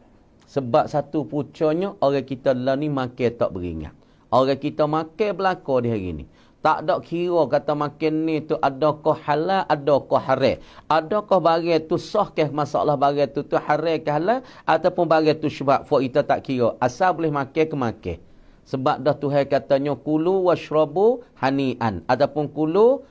Sebab satu pucanya orang kita lah ni makan tak beringat. Orang kita makan belaka di hari ni. Tak ada kira kata makan ni tu adakah halal, adakah haram. Adakah barang tu sah ke masalah barang tu haram ke halal, ataupun barang tu syubhat. For kita tak kira. Asal boleh makan ke makan. Sebab dah Tuhan katanya kulu washrabu hani'an. Ataupun kulu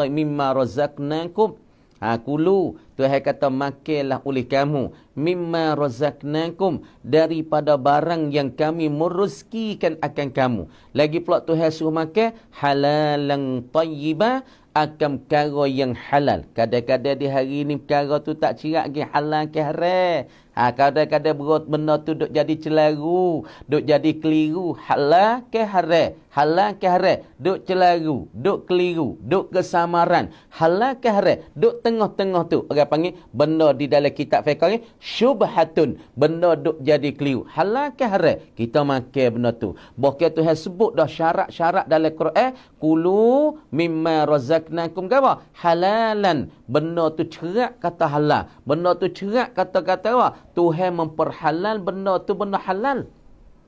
mimma razaqnakum. Kulu, Tuhan kata makanlah oleh kamu mimma razaqnakum, daripada barang yang kami merezkikan akan kamu. Lagi pula Tuhan suruh makan halalan tayyiba, akan perkara yang halal. Kadang-kadang di hari ni perkara tu tak cirak lagi halal ke haram. Kadang-kadang benda tu duk jadi celaru, duk jadi keliru. Halal ke haram, halal ke haram, duk celaru, duk keliru, duk kesamaran. Halal ke haram, duk tengah-tengah tu. Orang panggil benda di dalam kitab fiqh ni syubhatun, benda duk jadi keliru. Halal ke haram, kita makan benda tu. Bahkan Tuhan sebut dah syarat-syarat dalam Quran, kulu mimma razaqnakum apa? Halalan. Benda tu cerak kata halal. Benda tu cerak kata-kata apa? Tuhan memperhalal benda tu benda halal.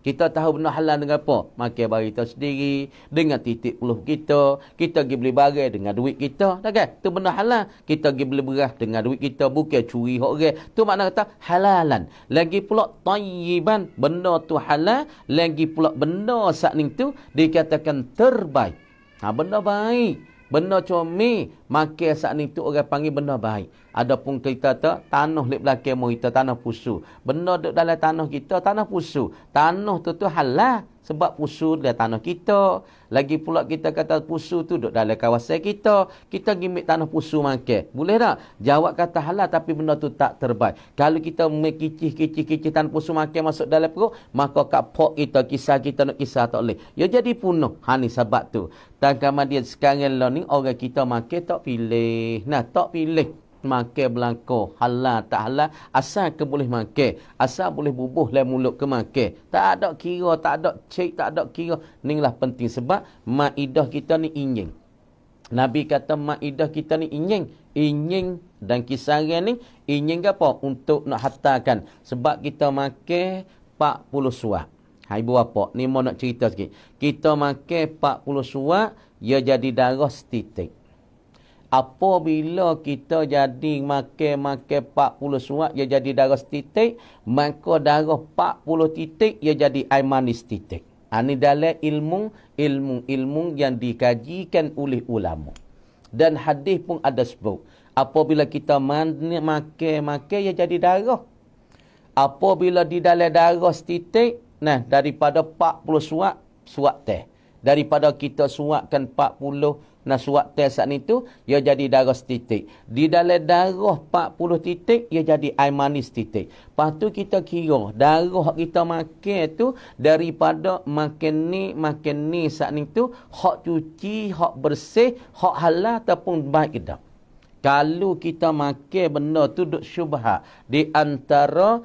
Kita tahu benda halal dengan apa? Makan barang kita sendiri, dengan titik peluh kita. Kita pergi beli barang dengan duit kita. Tak kan? Itu benda halal. Kita pergi beli beras dengan duit kita. Bukan curi orang. Itu makna kata halalan. Lagi pula tayyiban. Benda tu halal. Lagi pula benda saat ni tu dikatakan terbaik. Benda baik. Benda comel, Makan saat ni tu orang panggil benda baik. Adapun kita tu tanah lek belakang mu kita tanah pusu. Benda duk dalam tanah kita tanah pusu. Tanah tu halal sebab pusu dalam tanah kita. Lagi pula kita kata pusu tu duk dalam kawasan kita. Kita gimik tanah pusu makan. Boleh tak? Jawab kata halal tapi benda tu tak terbaik. Kalau kita kicih tanah pusu makan masuk dalam perut, maka kat pok kita kisah kita nak kisah tak boleh. Ya jadi punuh. Ni sebab tu. Dan kemudian sekarang lah ni orang kita makan tak pilih. Nah, tak pilih. Makan belangko halal tak halal asal ke boleh makan, asal boleh bubuh dalam mulut ke makan, tak ada kira, tak ada cek, tak ada kira. Inilah penting sebab maidah kita ni injing. Nabi kata maidah kita ni injing dan kisaran ni injing apa untuk nak hantarkan sebab kita makan 40 suap. Ibu bapa ni mau nak cerita sikit, kita makan 40 suap ia jadi darah setitik. Apabila kita jadi makan 40 suap, ia jadi darah setitik, maka darah 40 titik, ia jadi air manis titik. Ini dalam ilmu yang dikajikan oleh ulama. Dan hadis pun ada sebut. Apabila kita makan, ia jadi darah. Apabila di dalam darah setitik, daripada 40 suap teh. Daripada kita suapkan 40 suap teh saat itu, ia jadi darah titik. Di dalam darah 40 titik, ia jadi air manis titik. Lepas tu kita kira, darah kita makan tu, daripada makan ni saat itu, hak cuci, hak bersih, hak halal ataupun baik tak. Kalau kita makan benda tu duk syubhat di antara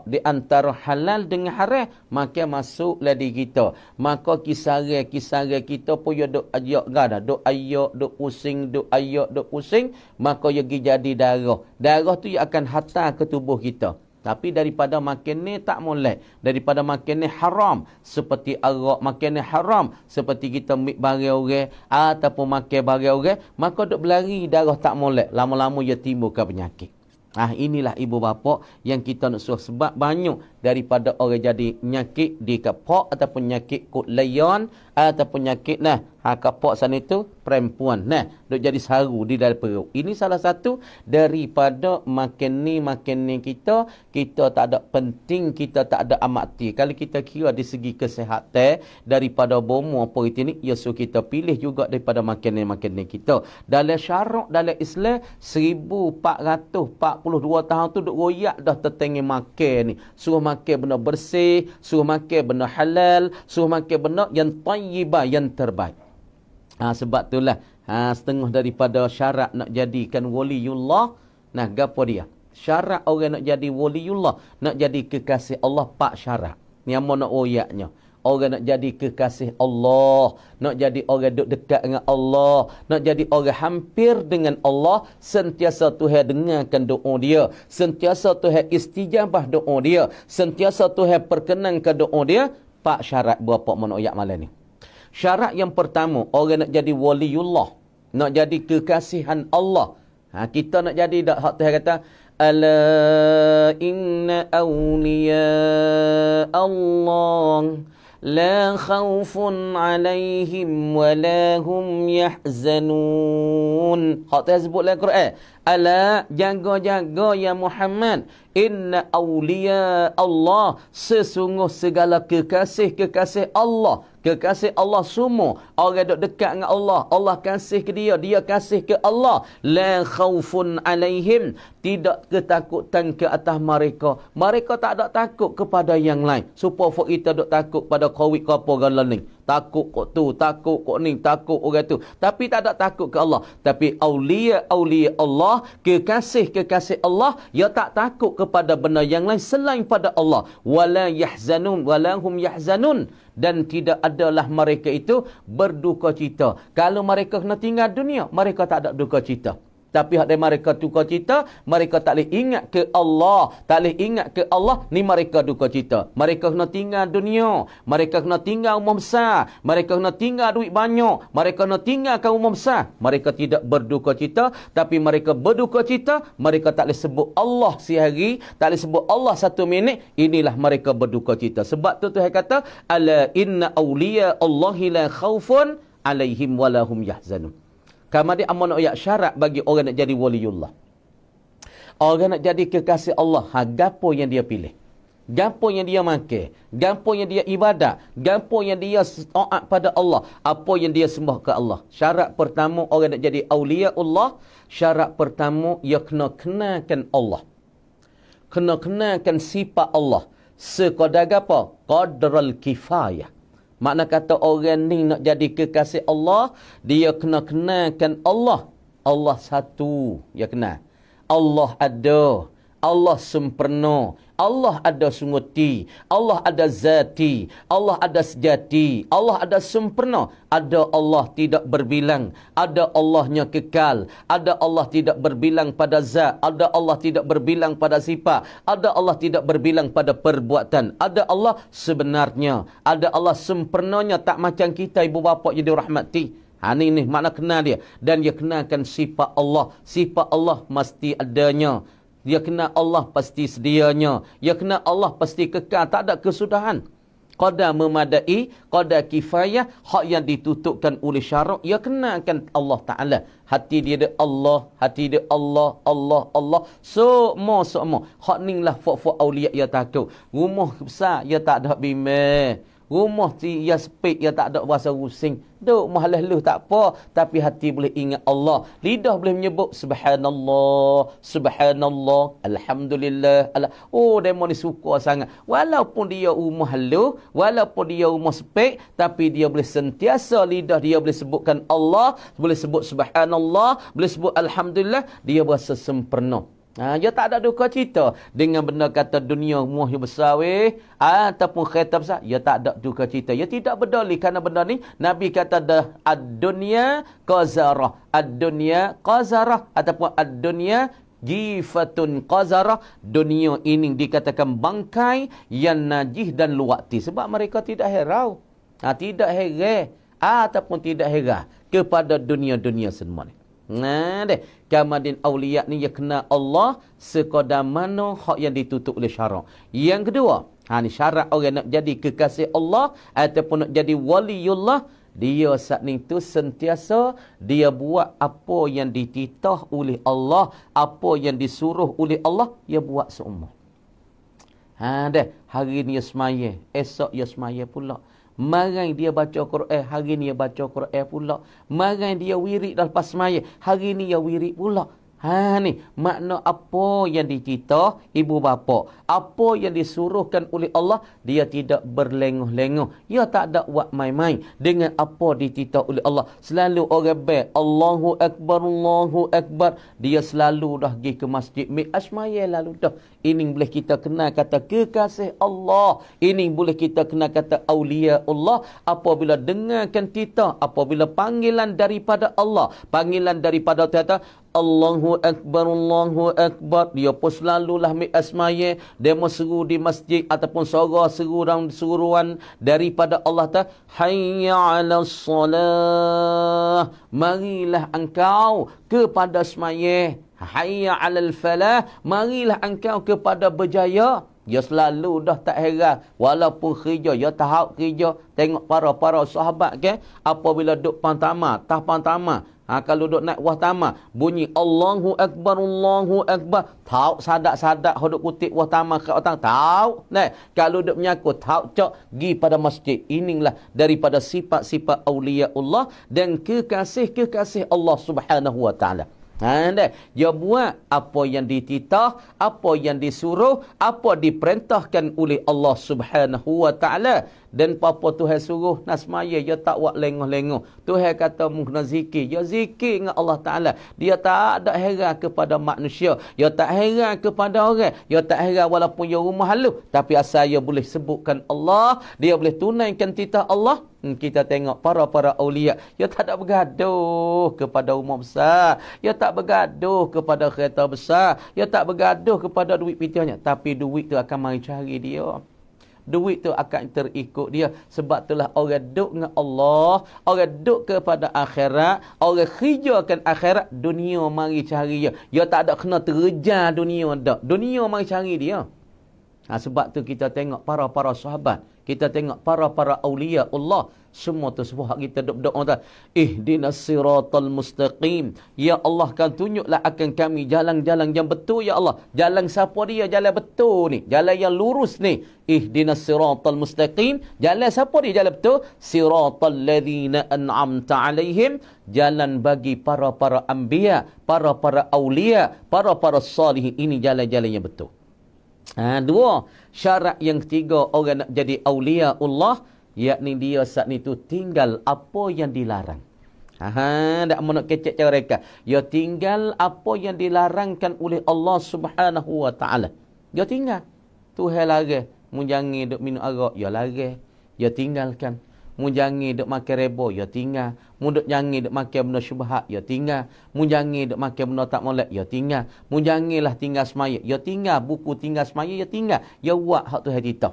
di antara halal dengan haram, maka masuk ladi kita. Maka kisaran kita pun ya duk ayak gada, duk ayak, duk pusing, duk ayak, duk pusing, maka ia jadi darah. Darah tu ia akan hantar ke tubuh kita. Tapi daripada makan ni tak molek. Daripada makan ni haram. Seperti arak makan ni haram. Seperti kita ambil barang orang ataupun makan barang orang. Maka duk berlari darah tak molek. Lama-lama ia timbulkan penyakit. Inilah ibu bapa yang kita nak suruh sebab banyak daripada orang jadi penyakit di kapak ataupun penyakit kut layan ataupun penyakit kapak sana itu perempuan duk jadi saru di dalam perut. Ini salah satu daripada makan ni kita tak ada penting, kita tak ada amati. Kalau kita kira di segi kesihatan daripada bomo apa itu ni, ya so kita pilih juga daripada makan ni kita. Dalam syarak dalam Islam 1442 tahun tu duk royak dah tertengi makan ni. Suruh makan benda bersih, suruh makan benda halal, suruh makan benda yang tayyibah, yang terbaik. Sebab itulah setengah daripada syarat nak jadikan waliullah, gapo dia? Syarat orang nak jadi waliullah, nak jadi kekasih Allah, 4 syarat. Ni yang nak royaknya. Orang nak jadi kekasih Allah, nak jadi orang duduk dekat dengan Allah, nak jadi orang hampir dengan Allah, sentiasa Tuhan dengarkan doa dia, sentiasa Tuhan istijabah doa dia, sentiasa Tuhan perkenankan doa dia. 4 syarat berapa menoyak malam ni. Syarat yang pertama, orang nak jadi waliullah, nak jadi kekasihan Allah. Kita nak jadi dak hak Tuhan kata ala inna awliya Allah la khawfun alaihim wa la hum yahzanun. Hak Tuhan sebut dalam Quran. Ala, jaga-jaga ya Muhammad. Inna awliya Allah. Sesungguh segala kekasih-kekasih Allah. Kekasih Allah semua. Orang duduk dekat dengan Allah. Allah kasih ke dia. Dia kasih ke Allah. La khawfun alaihim. Tidak ketakutan ke atas mereka. Mereka tak ada takut kepada yang lain. Supaya kita duduk takut pada kawit ke apa galau ni. Takut kok tu, takut kok ni, takut orang tu. Tapi tak ada takut ke Allah. Tapi awliya Allah, kekasih Allah, ia tak takut kepada benda yang lain selain pada Allah. Wala yahzanun, wala hum yahzanun. Dan tidak adalah mereka itu berduka cita. Kalau mereka kena tinggal dunia, mereka tak ada duka cita. Tapi hak mereka duka cita, mereka tak boleh ingat ke Allah. Tak boleh ingat ke Allah, ni mereka duka cita. Mereka kena tinggal dunia. Mereka kena tinggal umum besar. Mereka kena tinggal duit banyak. Mereka kena tinggalkan umum besar. Mereka tidak berduka cita. Tapi mereka berduka cita, mereka tak boleh sebut Allah sehari. Tak boleh sebut Allah 1 minit. Inilah mereka berduka cita. Sebab tu Tuhan kata, ala inna awliya Allahi la khawfun alaihim walahum yahzanun. Kemudian amanah ayat syarat bagi orang nak jadi waliullah. Orang nak jadi kekasih Allah, gapo yang dia pilih? Gapo yang dia makan? Gapo yang dia ibadat? Gapo yang dia taat pada Allah? Apa yang dia sembah ke Allah? Syarat pertama orang nak jadi awliya Allah, syarat pertama ia kena kenalkan Allah. Kena kenalkan sifat Allah. Sekadar apa? Qadral kifayah. Makna kata orang ni nak jadi kekasih Allah, dia kena kenalkan Allah. Allah satu, dia kenal. Allah ada. Allah sempurna. Allah ada sunguti. Allah ada zati. Allah ada sejati. Allah ada sempurna. Ada Allah tidak berbilang. Ada Allahnya kekal. Ada Allah tidak berbilang pada zat. Ada Allah tidak berbilang pada sifat. Ada Allah tidak berbilang pada perbuatan. Ada Allah sebenarnya. Ada Allah sempurnanya. Tak macam kita ibu bapa jadi rahmati. Ini makna kenal dia. Dan dia kenalkan sifat Allah. Sifat Allah mesti adanya. Dia kenal Allah pasti sedianya. Dia kenal Allah pasti kekal. Tak ada kesudahan. Qadar memadai, qadar kifayah, hak yang ditutupkan oleh syarak. Dia kenalkan Allah Ta'ala. Hati dia ada Allah. Hati dia Allah, Allah, Allah. Semua. Hak ni lah fok-fok awliya dia takut. Rumah besar, dia tak ada bimbang. Rumah dia sepik, dia tak ada bahasa rusing. Duk mahalah tak apa. Tapi hati boleh ingat Allah. Lidah boleh menyebut Subhanallah, Subhanallah, Alhamdulillah. Oh, demo ni suka sangat. Walaupun dia rumah halu, walaupun dia rumah sepik, tapi dia boleh sentiasa lidah dia boleh sebutkan Allah, boleh sebut Subhanallah, boleh sebut Alhamdulillah. Dia berasa sempurna. Dia tak ada duka cita dengan benda kata dunia muah yang besar ataupun kereta besar. Dia tak ada duka cita. Dia tidak berdali kerana benda ni Nabi kata dah ad-dunya qazarah. Ad-dunya qazarah ataupun ad-dunya jifatun qazarah. Dunia ini dikatakan bangkai yang najis dan luwakti. Sebab mereka tidak herau. Tidak heran ataupun tidak heran kepada dunia-dunia semua ni. Kemudian awliya ni dia kenal Allah sekadar mana hak yang ditutup oleh syarak. Yang kedua, ni syarat orang nak jadi kekasih Allah ataupun nak jadi waliullah, dia saat ni tu sentiasa dia buat apa yang dititah oleh Allah, apa yang disuruh oleh Allah, dia buat seumur. Hari ni dia semaya, esok dia semaya pula. Marai dia baca Quran, hari ni dia baca Quran pula. Marai dia wirid lepas semaya, hari ni dia wirid pula. Ni makna apa yang dititah ibu bapa, apa yang disuruhkan oleh Allah, dia tidak berlenguh-lenguh. Dia tak ada buat main-main dengan apa dititah oleh Allah. Selalu orang baik, Allahu Akbar, Allahu Akbar. Dia selalu dah pergi ke masjid, asmaya lalu dah. Ini boleh kita kenal kata kekasih Allah. Ini boleh kita kenal kata awliya Allah. Apabila dengarkan titah, apabila panggilan daripada Allah, panggilan daripada kata Allahu Akbar, Allahu Akbar, dia pun selalulah asmaya. Dia seru di masjid ataupun seruan daripada Allah Ta'ala. Hayya 'alas salah, marilah engkau kepada semaya. Hayya 'alal falah, marilah engkau kepada berjaya. Dia selalu dah tak heran. Walaupun kerja, dia tahu kerja. Tengok para sahabat ke, apabila duduk pantama, tah pantama. Kalau duduk naik wah tamah, bunyi Allahu Akbar, Allahu Akbar. Tahu sadak-sadak hodok kutip wah tamah ke otang. Tahu. Kalau duduk menyakut, tahu cok, pergi pada masjid. Inilah daripada sifat-sifat awliya Allah dan kekasih-kekasih Allah Subhanahu Wa Ta'ala. Dia buat apa yang dititah, apa yang disuruh, apa diperintahkan oleh Allah Subhanahu Wa Ta'ala. Dan apa Tuhan suruh nasmaya, dia tak buat lenguh-lenguh. Tuhan kata mungkin zikir, dia zikir dengan Allah Ta'ala. Dia tak ada heran kepada manusia, dia tak heran kepada orang, dia tak heran walaupun dia rumah halu, tapi asal dia boleh sebutkan Allah, dia boleh tunaikan titah Allah. Kita tengok para awliya, dia tak ada bergaduh kepada rumah besar, dia tak bergaduh kepada kereta besar, dia tak bergaduh kepada duit pitianya, tapi duit tu akan mari cari dia. Duit tu akan terikut dia. Sebab itulah orang duduk dengan Allah, orang duduk kepada akhirat, orang kerjakan akhirat, dunia mari cari dia. Dia tak ada kena terjejar dunia dak. Dunia mari cari dia. Sebab tu kita tengok para-para sahabat, kita tengok para-para awliya Allah, semua tu sebab kita doa tu, ihdinas siratal mustaqim, ya Allah kan tunjuklah akan kami jalan-jalan yang betul ya Allah. Jalan siapa dia? Jalan betul ni, jalan yang lurus ni. Ihdinas siratal mustaqim, jalan siapa dia? Jalan betul. Siratal ladzina an'amta alaihim, jalan bagi para-para anbiya, para-para awliya, para-para salihin. Ini jalan-jalan yang betul. Dua, syarat yang ketiga orang nak jadi awliya Allah, yakni dia saat itu tinggal apa yang dilarang. Tak mau nak kecek cara mereka. Dia tinggal apa yang dilarangkan oleh Allah Subhanahu wa taala. Dia tinggal. Tuhan larang, mu jangan duk minum arak, dia larang. Dia tinggalkan. Mu jangan duk makan reba, dia tinggal. Mu jangan duk makan benda syubhat, dia tinggal. Mu jangan duk makan benda tak molek, dia tinggal. Mu janganlah tinggal semaya, dia tinggal. Buku tinggal semaya, dia tinggal. Dia buat hak Tuhan kita.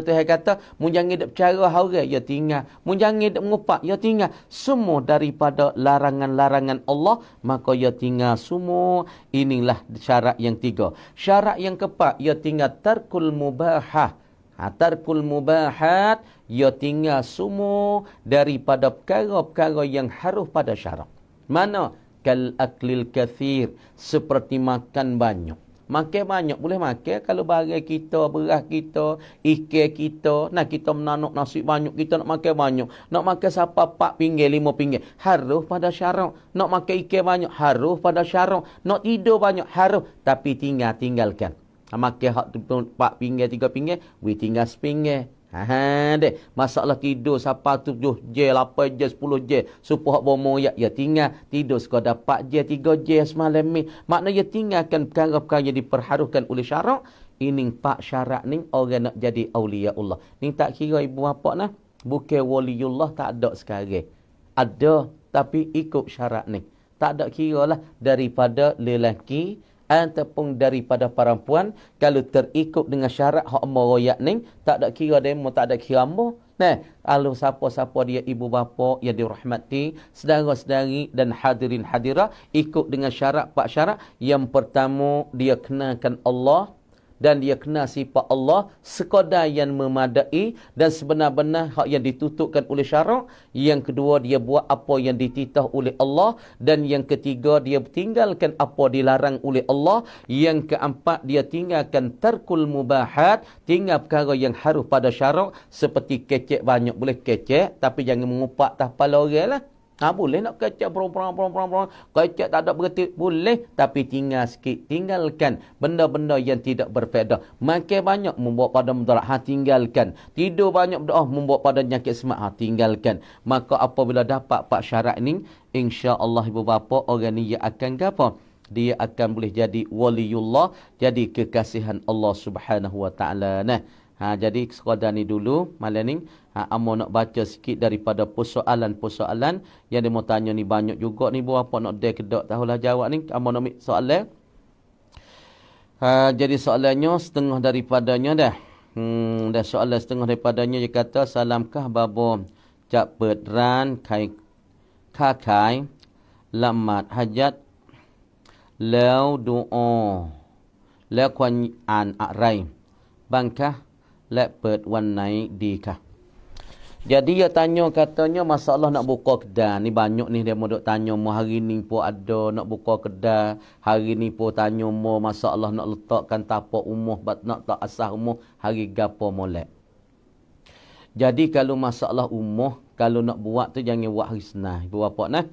Tuhan kata, mu jangan duk bercara orang, dia tinggal. Mu jangan duk mengupak, dia tinggal. Semua daripada larangan-larangan Allah, maka dia tinggal semua. Inilah syarat yang tiga. Syarat yang keempat, dia tinggal tarkul mubahah. Tarkul mubahat, ia tinggal semua daripada perkara-perkara yang harus pada syarak. Mana? Kal aklil kathir, seperti makan banyak. Makan banyak boleh makan kalau barang kita, beras kita, ikan kita, nak kita menanuk nasi banyak, kita nak makan banyak. Nak makan siapa 4 pinggir, 5 pinggir, harus pada syarak. Nak makan ikan banyak, harus pada syarak. Nak tidur banyak, harus. Tapi tinggalkan. Makan hak 4 pinggir, 3 pinggir, we tinggal sepinggir. Deh. Masalah tidur siapa 7 je, 8 je, 10 je. Supaya hak bomo ya tinggal tidur sekadar 4 je, 3 je semalam ni. Maknanya tinggalkan perkara-perkara yang diperharukan oleh syarak. Ini 4 syarat ni orang nak jadi awliya Allah. Ni tak kira ibu bapa nah. Bukan waliullah tak ada sekarang. Ada tapi ikut syarat ni. Tak ada kira lah daripada lelaki ataupun daripada perempuan, kalau terikut dengan syarat hak meroyak ni, tak ada kira demo, tak ada kira mo. Kalau siapa-siapa dia ibu bapa yang dirahmati, saudara-saudari dan hadirin hadirah, ikut dengan syarat 4 syarat. Yang pertama, dia kenakan Allah dan dia kenal sifat Allah sekadar yang memadai dan sebenar-benar hak yang ditutupkan oleh syarak. Yang kedua, dia buat apa yang dititah oleh Allah. Dan yang ketiga, dia tinggalkan apa dilarang oleh Allah. Yang keempat, dia tinggalkan tarkul mubahat, tinggal perkara yang harus pada syarak. Seperti kecek banyak, boleh kecek tapi jangan mengupak atas kepala orang lah. Boleh nak kecek perang. Kecek tak ada berarti boleh, tapi tinggal sikit. Tinggalkan benda-benda yang tidak berfaedah. Makan banyak membawa pada mudarat, tinggalkan. Tidur banyak berdoa membawa pada penyakit semak, tinggalkan. Maka apabila dapat 4 syarat ni, insya-Allah ibu bapa orang ni akan gapo? Dia akan boleh jadi waliullah, jadi kekasihan Allah Subhanahu wa taala. Jadi sekadar ni dulu malam ni. Amo nak baca sikit daripada persoalan-persoalan yang dia mau tanya ni, banyak juga ni berapa nak dia kedak tahulah jawab ni. Amo nak ambil soalan. Jadi soalannya setengah daripadanya dah. Dah soalan setengah daripadanya dia kata, salamkah babo cak pedran kai kakai lamat hajat lau doa lau kwan an arai bangkah lek ped wan nai di kah. Jadi dia tanya, katanya masalah nak buka kedai. Ni banyak ni dia mau duk tanya mo hari ni pun ada nak buka kedai. Hari ni pun tanya mo masalah nak letakkan tapak umuh, nak tak asah umuh hari gapo molek. Jadi kalau masalah umuh, kalau nak buat tu jangan buat hari Senin. Ibu bapa nah.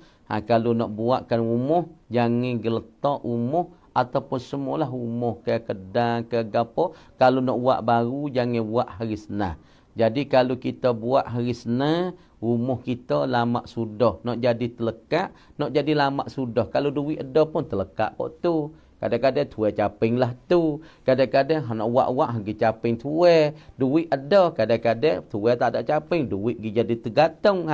Kalau nak buatkan umuh, jangan letak umuh ataupun semualah umuh ke kedai ke gapo. Kalau nak buat baru jangan buat hari Senin. Jadi kalau kita buat hari Senin, umuh kita lama sudah. Nak jadi terlekat, nak jadi lama sudah. Kalau duit ada pun terlekat kok tu. Kadang-kadang tuai caping lah tu. Kadang-kadang nak buat-buat pergi caping tuai. Duit ada. Kadang-kadang tuai tak ada caping. Duit pergi jadi tergantung.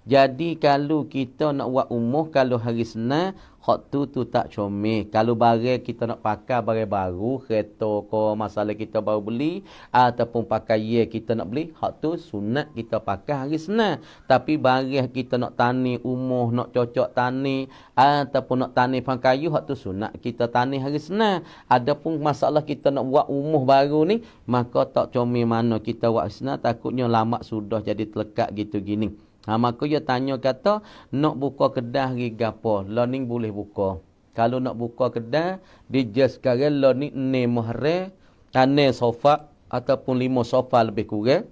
Jadi kalau kita nak buat umuh, kalau hari Senin, hak tu tak comel. Kalau barang kita nak pakai barang baru, kereta ke masalah kita baru beli ataupun pakaian kita nak beli, hak tu sunat kita pakai hari Senin. Tapi barang kita nak tani umuh, nak cocok tani ataupun nak tani pangkayu, hak tu sunat kita tani hari Senin. Adapun masalah kita nak buat umuh baru ni, maka tak comel mana kita buat Senin, takutnya lama sudah jadi telekat gitu gini. Maka dia tanya kata, nak buka kedai hari gapo? Lah ni boleh buka. Kalau nak buka kedai, dia sekarang lah ni 6 Muharram, 6 Safar ataupun 5 Safar lebih kurang.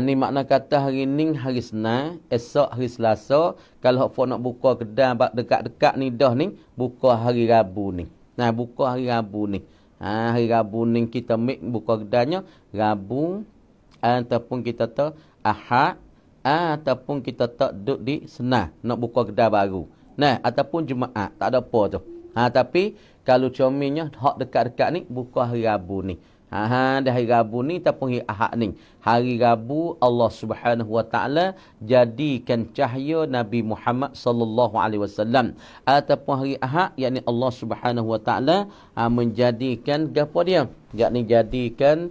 Ni makna kata hari ni hari Senin, esok hari Selasa. Kalau hak nak buka kedai dekat-dekat ni dah ni, buka hari Rabu ni. Nah, buka hari Rabu ni. Hari Rabu ni kita buka kedainya Rabu ataupun kita tu Ahad ataupun kita tak duduk di Senin nak buka kedai baru. Nah, ataupun Jumaat, tak ada apa tu. Tapi kalau comelnya hak dekat-dekat ni buka hari Rabu ni. Dah hari Rabu ni ataupun hari Ahad ni. Hari Rabu Allah Subhanahu wa taala jadikan cahaya Nabi Muhammad sallallahu alaihi wasallam, ataupun hari Ahad yakni Allah Subhanahu wa taala menjadikan gapo dia? Yakni jadikan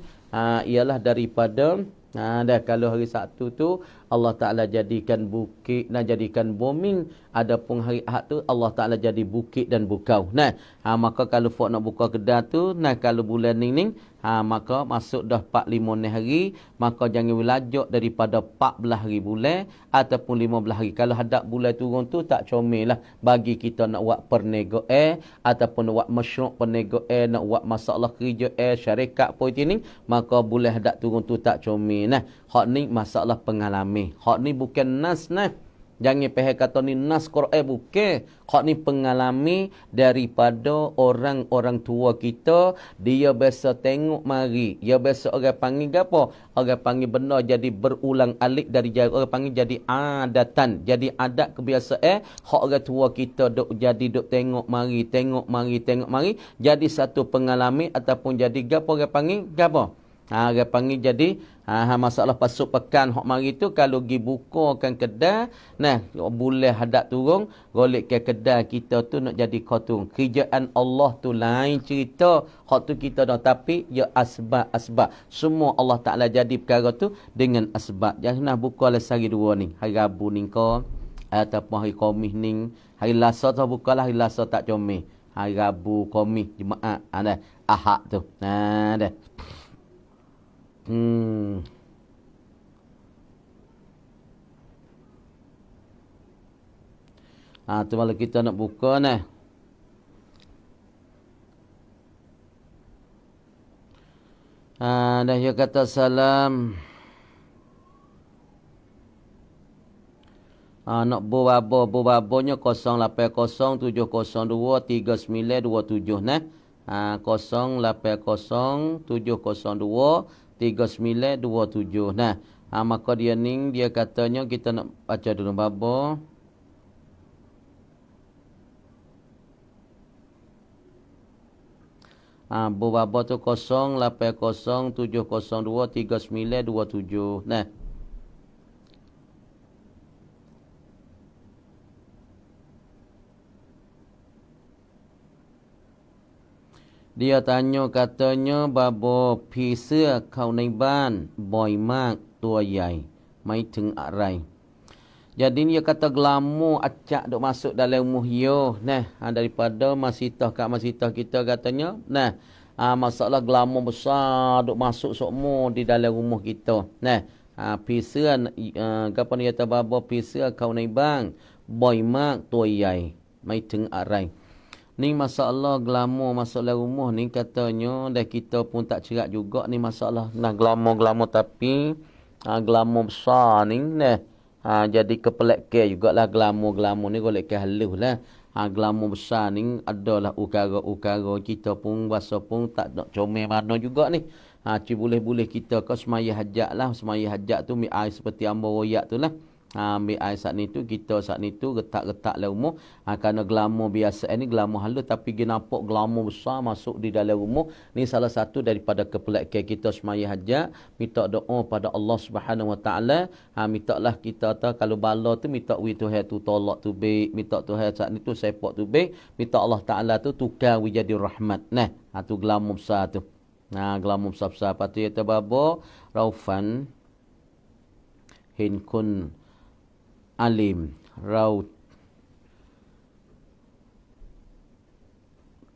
ialah daripada dah kalau hari Sabtu tu Allah Ta'ala jadikan bukit dan jadikan bumi. Adapun hari Ahad tu Allah Ta'ala jadi bukit dan bukau. Nah, maka kalau nak buka kedai tu, nah kalau bulan ni maka masuk dah 45 hari, maka jangan wilajak daripada 14 hari bulan ataupun 15 hari. Kalau hadap bulan turun tu tak comel lah bagi kita nak buat perniagaan ataupun nak buat masyruq perniagaan, nak buat masalah kerja syarikat apa itu ni, maka bulan hadap turun tu tak comel. Nah, hak ni masalah pengalaman. Hak ni bukan nas nah. Jangan pahal kata ni nas Quran, bukan. Hak ni pengalaman daripada orang-orang tua kita. Dia biasa tengok mari. Dia biasa orang panggil apa? Orang panggil benda jadi berulang alik dari jari. Orang panggil jadi adatan. Jadi adat kebiasaan. Hak orang tua kita duk tengok mari, tengok mari. Jadi satu pengalaman ataupun jadi gapo orang panggil gapo? Orang panggil jadi masalah pasuk pekan hok mari tu kalau gi bukakan kedai, nah boleh hadap turun golek ke kedai kita tu nak jadi kotung. Kerjaan Allah tu lain cerita, hak tu kita dah, tapi ya asbab. Semua Allah Taala jadi perkara tu dengan asbab. Jangan buka lah sehari dua ni. Hari Rabu ni ko ataupun hari Khamis ni, hari Selasa tu bukalah, hari Selasa tak comel. Hari Rabu, Khamis, Jumaat, Ahad tu. Dah. Tu malah kita nak buka nah. Dah dia kata salam. Nak bobabonya 0807023927 nah. 0807023927. Nah, maka dia ning dia katanya kita nak baca dulu babo. Babo tu 0807023927. Nah. Dia tanya katanya babo pisa kauในบ้านบ่อยมากตัวใหญ่ไม่ถึงอะไร. Jadi dia kata glamour acak duk masuk dalam umuh yo. Nah, daripada masitah kita katanya. Nah, masalah glamour besar duk masuk semua di dalam umuh kita. Nah, pisa apa ni kata babo pisa kau ในบ้านบ่อยมากตัวใหญ่ไม่ถึงอะไร. Ni masalah glamour masalah rumah ni katanya dah kita pun tak cerak juga ni masalah nah glamour tapi glamour besar ni nah jadi kepelakkan jugalah glamour ni golek ke halus lah. Glamour besar ni adalah ukara kita pun bahasa pun tak nak comel mana juga ni. Boleh kita ke semaya hajat lah, semaya hajat tu mi air seperti amba royak tu lah. Ambil air saat ni tu, kita saat ni tu retak-retak dalam rumah. Kerana glamour biasa ni glamour halus, tapi dia nampak glamour besar masuk di dalam rumah. Ni salah satu daripada kepelakan kita semaya hajat. Minta doa pada Allah Subhanahu Wa Taala. Mintalah kita tu kalau bala tu minta Tuhan tu tolak tu baik, minta Tuhan saat ni tu sepak tu baik, minta Allah Taala tu tukar jadi rahmat. Nah, tu glamour besar tu. Glamour besar-besar. Lepas tu ya tababa Raufan Hinkun Alim Rau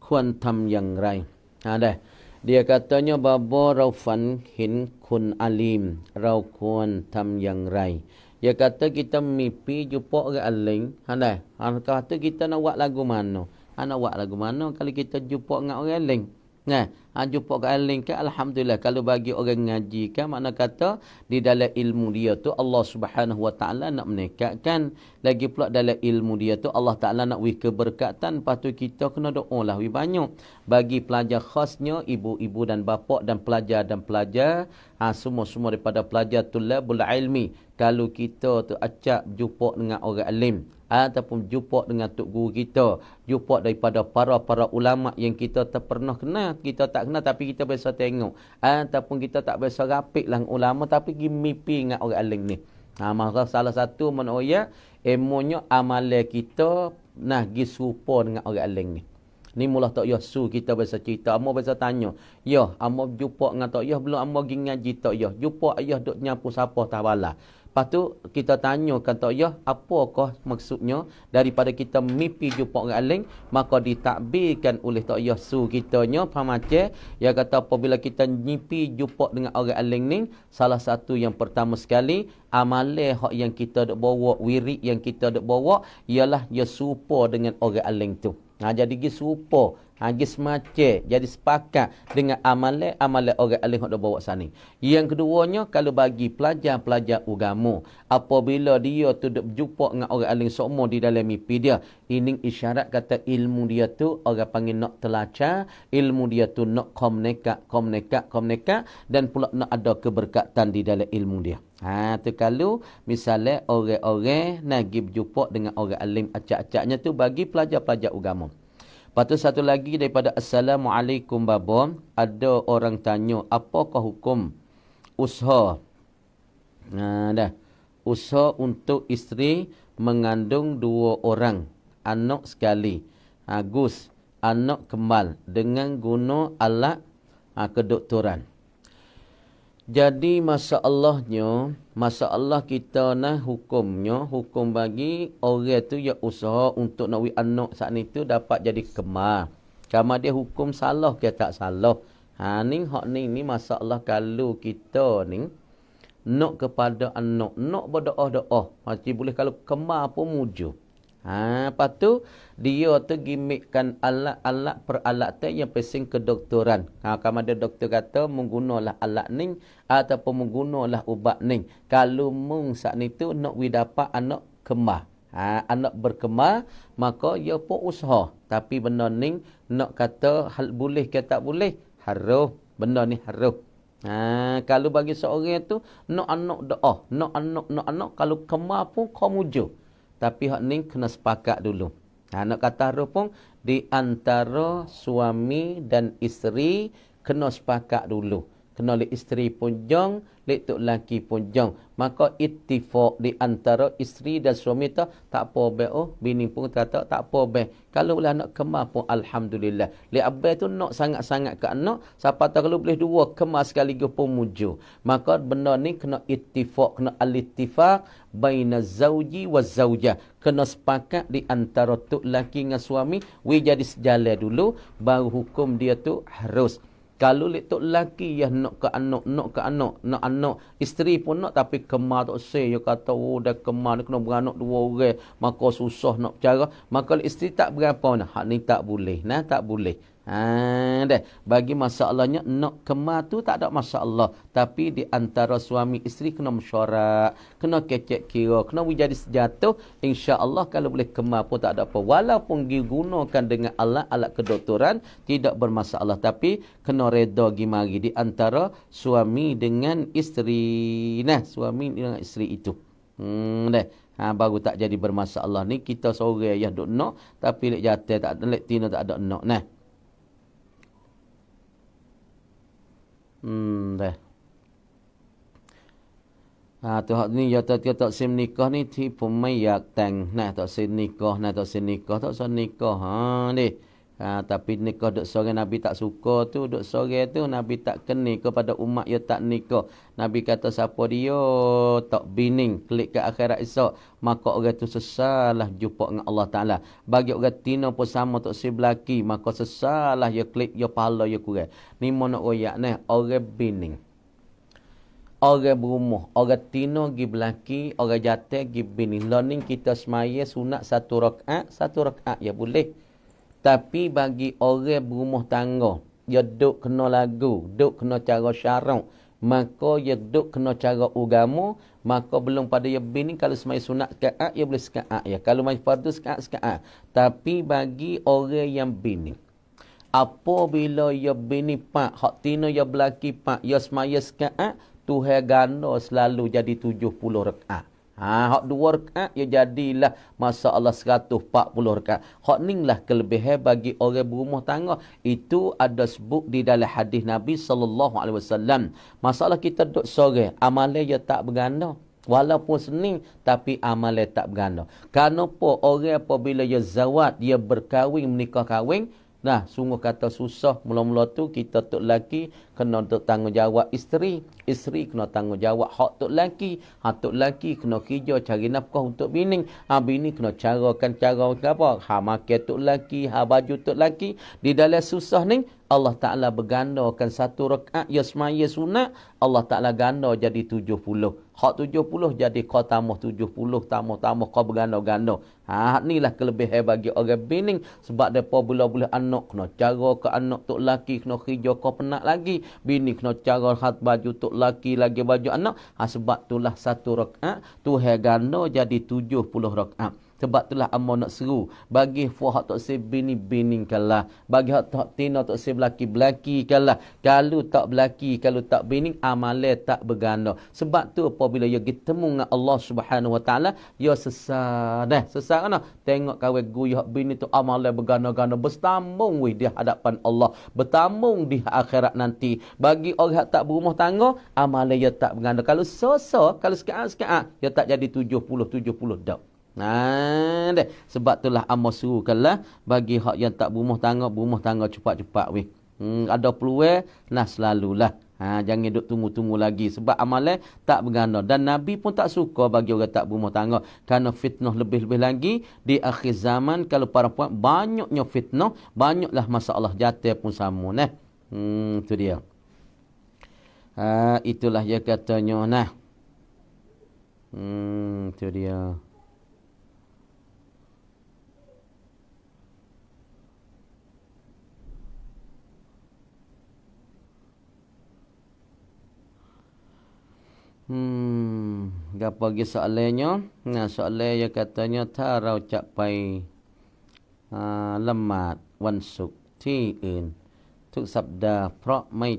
Kuantam yang rai. Dah. Dia katanya baba Raufan Hin Kun Alim Rau Kuantam yang rai. Dia kata kita mimpi jumpa orang alim. Dah. Kata kita nak buat lagu mana? Nak buat lagu mana kalau kita jumpa dengan orang alim? Nah, jumpa ke alim kan alhamdulillah. Kalau bagi orang ngaji kan makna kata di dalam ilmu dia tu Allah Subhanahu Wa Taala nak menekatkan, lagi pula dalam ilmu dia tu Allah Taala nak wi keberkatan. Lepas tu kita kena doalah wi banyak bagi pelajar khasnya ibu-ibu dan bapa dan pelajar semua daripada pelajar tulabul ilmi. Kalau kita tu acap jumpa dengan orang alim ataupun jumpa dengan tok guru kita, jumpa daripada para ulama yang kita tak pernah kenal, kita tak kenal tapi kita biasa tengok, ataupun kita tak biasa rapik lah ulama tapi pergi mimpi dengan orang alim ni. Maka salah satu menoya emonya amalan kita nah gi serupa dengan orang alim ni. Ni mula tak yah su kita biasa cerita, amo biasa tanya, "Ya, amo jumpa dengan tok yah belum amo pergi ngaji tok yah. Jumpa ayah duk nyapu siapa tak bala." Lepas tu kita tanyakan tok yah, apakah maksudnya daripada kita mimpi jumpa orang alim, maka ditakbirkan oleh tok yah su kitanya faham macam dia kata apabila kita mimpi jumpa dengan orang alim ni, salah satu yang pertama sekali amalan hak yang kita dak bawa, wirid yang kita dak bawa ialah dia serupa dengan orang alim tu. Jadi dia serupa, dia semacam, jadi sepakat dengan amalan orang alim yang dah bawa sana. Yang keduanya, kalau bagi pelajar-pelajar agama, apabila dia tu berjumpa dengan orang alim semua di dalam mimpi dia, ini isyarat kata ilmu dia tu orang panggil nak telacar, ilmu dia tu nak komunikasi dan pula nak ada keberkatan di dalam ilmu dia. Tu kalau misalnya orang-orang nak berjumpa dengan orang alim acak-acaknya tu bagi pelajar-pelajar agama. Lepas tu satu lagi daripada Assalamualaikum baba, ada orang tanya apakah hukum usaha usaha untuk isteri mengandung 2 orang anak sekali, Gus anak kembal dengan guna alat kedoktoran. Jadi masalah kita nak hukum bagi orang tu ya usaha untuk nak anak saat ni tu dapat jadi kemar. Kamar dia hukum salah ke tak salah. Ni hak ni masalah kalau kita ni nak kepada anak, nak berdoa-doa. Macam boleh kalau kemar pun mujur. Lepas tu dia tu gimikkan alat-alat peralatan yang pesing kedoktoran. Kalau ada doktor kata menggunalah alat ni ataupun menggunalah ubat ni. Kalau mung saat ni tu nak dapat anak kemar. Anak berkemar, maka dia pun usaha. Tapi benda ni nak kata hal boleh ke tak boleh, harus. Benda ni harus. Kalau bagi seorang tu nak anak doa, nak anak kalau kemar pun kau mujur. Tapi hak ni kena sepakat dulu. Nak kata harus pun di antara suami dan isteri kena sepakat dulu. Kena le isteri pun jong, le tok laki pun jong. Maka ittifaq di antara isteri dan suami tu tak apa be bini pun kata tak apa be. Kalau boleh anak kemar pun alhamdulillah. Le abai tu nak sangat-sangat ke anak, siapa tahu kalau boleh 2 kemar sekaligus pun mujur. Maka benda ni kena ittifaq, kena al-ittifaq baina zauji wa zaujah. Kena sepakat di antara tok laki dengan suami, we jadi sejalan dulu baru hukum dia tu harus. Kalau letok lelaki yang nak anak, isteri pun nak tapi kemar tak say, dia kata dah kemar kena beranak 2 orang, maka susah nak cara, maka isteri tak berapa hak ni tak boleh, tak boleh. Dah bagi masalahnya nak kemar tu tak ada masalah, tapi di antara suami isteri kena mesyuarat, kena kecek kira, kena jadi sejatuh, insya-Allah kalau boleh kemar pun tak ada apa, walaupun digunakan dengan alat-alat kedoktoran tidak bermasalah, tapi kena reda gimari di antara suami dengan isteri. Suami dengan isteri itu. Deh. Baru tak jadi bermasalah. Ni kita sore ayah duk nak, tapi lek jatuh tak ada, lek tina tak ada nak. Nah. Deh. Tu hak ni ya tak sim nikah ni thi pemayak tang. Nah tak sim nikah, tak sim nikah. Ni. Tapi nikah duk sore Nabi tak suka tu, duk sore tu Nabi tak keni kepada umat ya tak nikah. Nabi kata siapa dia tak bining klik ke akhirat esok, maka orang tu sesalah jumpa dengan Allah Taala. Bagi orang tina pun sama tak sebelaki, maka sesalah ya klik ya pahala ya kurang. Ni mono royak nah orang bining. Orang berumah, orang tina gi belaki, orang jatuh gi bining. Learning kita semaya sunat satu rakaat ya boleh. Tapi bagi orang berumah tangga, dia duk kena lagu, duk kena cara syarak, maka dia duk kena cara agama, maka belum pada dia bini kalau semai sunat sekaat, dia boleh sekaat ya. Kalau mai fardu sekaat. Tapi bagi orang yang bini, apabila dia bini pak, hak tina dia belaki pak, dia semaya sekaat, Tuhan ganda selalu jadi 70 rakaat. Hak 2 rakaat ya jadilah masalah 140 rakaat. Hak ninglah kelebihan bagi orang berumah tangga. Itu ada sebut di dalam hadis Nabi sallallahu alaihi wasallam. Masalah kita duduk sore, amalan ya tak berganda. Walaupun sening tapi amalan tak berganda. Kenapa orang apabila dia zawat, dia berkahwin, menikah kahwin, nah, sungguh kata susah. Mula-mula tu kita tok laki kena untuk tanggungjawab isteri. Isteri kena tanggungjawab hak tok laki. Tok laki kena kerja cari nafkah untuk bini. Bini kena carakan cara apa? Makan tok laki, baju tok laki. Di dalam susah ni Allah Ta'ala bergandakan 1 rakaat ya semaya sunat. Allah Ta'ala ganda jadi 70. Hak 70 jadi kau tambah 70. Tambah kau berganda-ganda. Inilah kelebihan bagi orang bini. Sebab mereka boleh anak kena cara ke anak tok laki. Kena kerja kau penat lagi. Bini kena cara hat baju tok laki lagi baju anak. Sebab itulah 1 rakaat. Tuhan ganda jadi 70 rakaat. Sebab itulah amal nak seru. Bagi fuah tak se bini kalah. Bagi hak tak tina tak se belaki kalah. Kalau tak belaki, kalau tak bini, amalan tak berganda. Sebab tu apabila dia bertemu dengan Allah Subhanahu Wa Taala, dia sesat dah. Sesat kan? Tengok kawan guyah bini tu amalan berganda-ganda, bertambung weh di hadapan Allah, bertambung di akhirat nanti. Bagi orang tak berumah tangga, amalan dia tak berganda. Kalau kalau sekat-sekat, dia tak jadi 70 dak. Deh. Sebab itulah amal suruhkanlah bagi hak yang tak berumah tangga cepat-cepat weh. Ada peluang, nah selalulah. Jangan duk tunggu-tunggu lagi sebab amalan tak berganda. Dan Nabi pun tak suka bagi orang tak berumah tangga. Kerana fitnah lebih-lebih lagi di akhir zaman kalau para puan banyaknya fitnah, banyaklah masalah jatuh pun sama nah. Itu dia. Itulah dia katanya nah. Itu dia. Gapa lagi soalannya? Nah, soalan yang katanya tarau capai lemat wan suk tiอื่น ทุกสัปดาห์เพราะไม่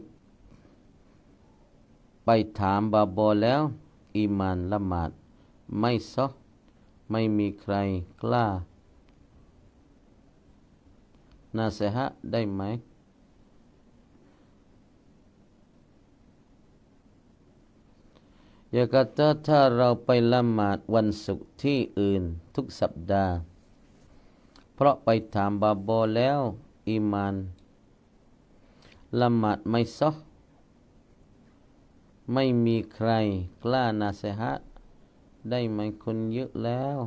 ไปถามบาบอแล้วอีมานละหมาดไม่ซอไม่มีใครกล้านาเสหะได้ไหมอย่ากataถ้าเราไปละหมาดวันศุกร์ที่อื่นทุกสัปดาห์เพราะไปถามบาบอแล้วอีมานละหมาดไม่ซอไม่มีใครกล้านาเสหะได้ไหมคนเยอะแล้ว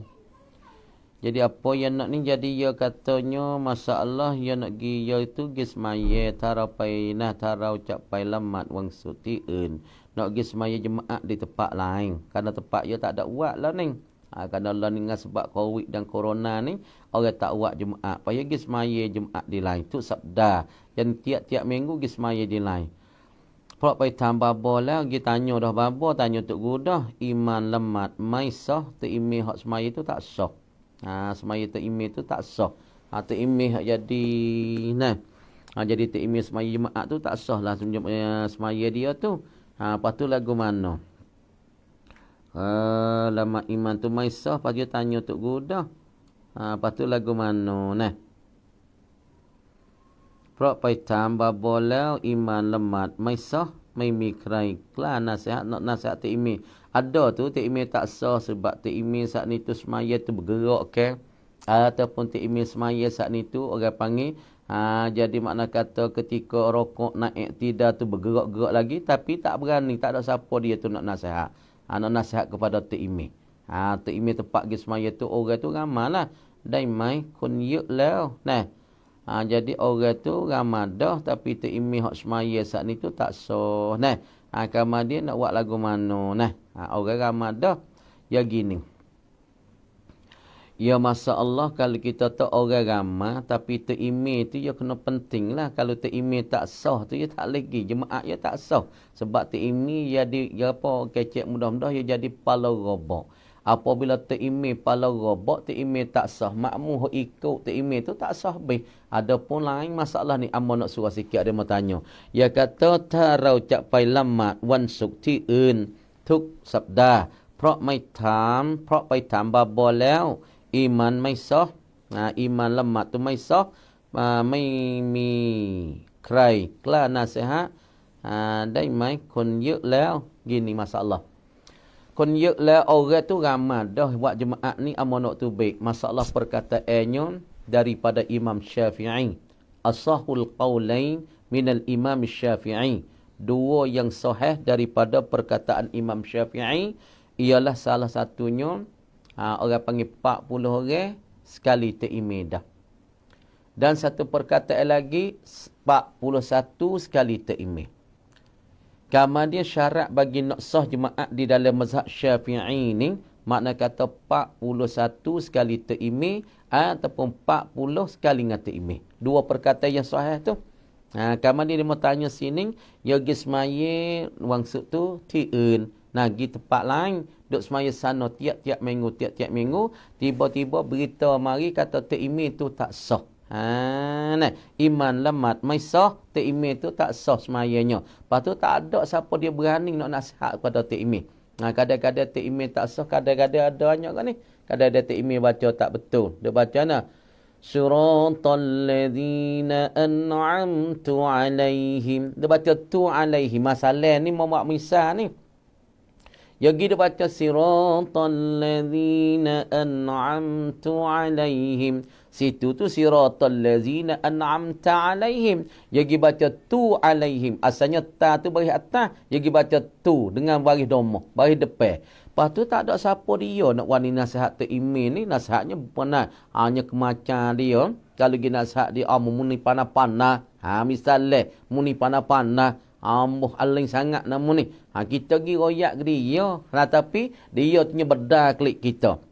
Jadi apa yang nak ni jadi ya katanya masalah yang nak gi ya itu gi semaya tarapai nah tarau capai lamat wang suti eun nak gi semaya jemaah di tempat lain kerana tempat ya tak ada uat lah ni kerana lah ni sebab covid dan corona ni orang tak uat jemaah payah gi semaya jemaah di lain tu sabda dan tiap-tiap minggu gi semaya di lain. Kalau pai tambah bola gi tanya dah babo tanya tok gudah iman lemat mai sah tu imi hak semaya tu tak sah. Semaya ta'imih tu tak sah. Ta'imih jadi nah. Jadi ta'imih semaya jemaah tu tak sah lah semaya dia tu. Lepas tu lagu mana? Lama iman tu maisah pagi tanya Tok Gudah. Lepas tu lagu mana nah. Prok pai tambah bolau iman lemat maisah mai mikrai klan nasihat nak nasihat ti imi. Ada tu ti imi tak sah sebab ti imi saat ni tu semaya tu bergerak ke ataupun ti imi semaya saat ni tu orang panggil jadi makna kata ketika rokok naik tidak tu bergerak-gerak lagi tapi tak berani, tak ada siapa dia tu nak nasihat. Nak nasihat kepada ti imi. Ti imi tempat gi semaya tu orang tu ramailah. Dai mai kun yuk leo. Nah. Jadi orang tu ramai dah tapi tu imi hak semaya saat ni tu tak sah. Nah, kamar dia nak buat lagu mana. Nah, orang ramai dah. Ya gini. Ya masa-Allah kalau kita tu orang ramai tapi tu imi tu ya kena penting lah. Kalau tu imi tak sah tu ya tak lagi. Jemaah ya tak sah. Sebab tu imi jadi ya apa kecek mudah-mudah ya jadi pala robok. Apabila teimi pala robot, teimi tak sah. Makmum ikut teimi tu tak sah be. Adapun lain masalah ni amo nak suruh sikit ada mau tanya. Ya kata tarau capai lamat wan suk ti eun thuk sabda. Prok mai tham, prok pai tham ba bo leo. Iman mai sah. Iman lamat tu mai sah. Mai mi krai kla nasihat. Dai mai kun yuk leo. Gini masalah. Kon yuklah orang tu ramai dah buat jemaah ni amanok tu baik. Masalah perkataannya daripada Imam Syafi'i. Asahul qawlain minal Imam Syafi'i. Dua yang sahih daripada perkataan Imam Syafi'i ialah salah satunya orang panggil 40 orang sekali teimidah. Dan satu perkataan lagi 41 sekali teimih. Kemudian syarat bagi nak sah jemaah di dalam mazhab Syafi'i ni makna kata 41 sekali teimi ataupun 40 sekali dengan teimi. Dua perkataan yang sahih tu. Kemudian dia mau tanya sini, ya gi semaya wangsuk tu tieun. Gi tempat lain duk semaya sana tiap-tiap minggu, tiba-tiba berita mari kata teimi tu tak sah. Nah, iman lemat mai sah, teimi tu tak sah semayanya. Lepas tu tak ada siapa dia berani nak nasihat kepada teimi. Kadang-kadang teimi tak sah, kadang-kadang ada banyak kan ni. Kadang-kadang teimi baca tak betul. Dia baca nah. Suratal ladzina an'amtu alaihim. Dia baca tu alaihim. Masalah ni mau buat misal ni. Ya dia baca siratal ladzina an'amtu alaihim. Situ tu siratal ladzina an'amta alaihim. Ya baca tu alaihim. Asalnya ta tu baris atas, ya baca tu dengan baris domah, baris depan. Lepas tu tak ada siapa dia nak wani nasihat teimi ni, nasihatnya pernah hanya kemacan dia. Kalau gi nasihat dia muni panah-panah. Misalnya muni panah-panah. Ambuh aling sangat namun ni. Kita pergi royak ke dia. Tapi dia punya bedah klik kita.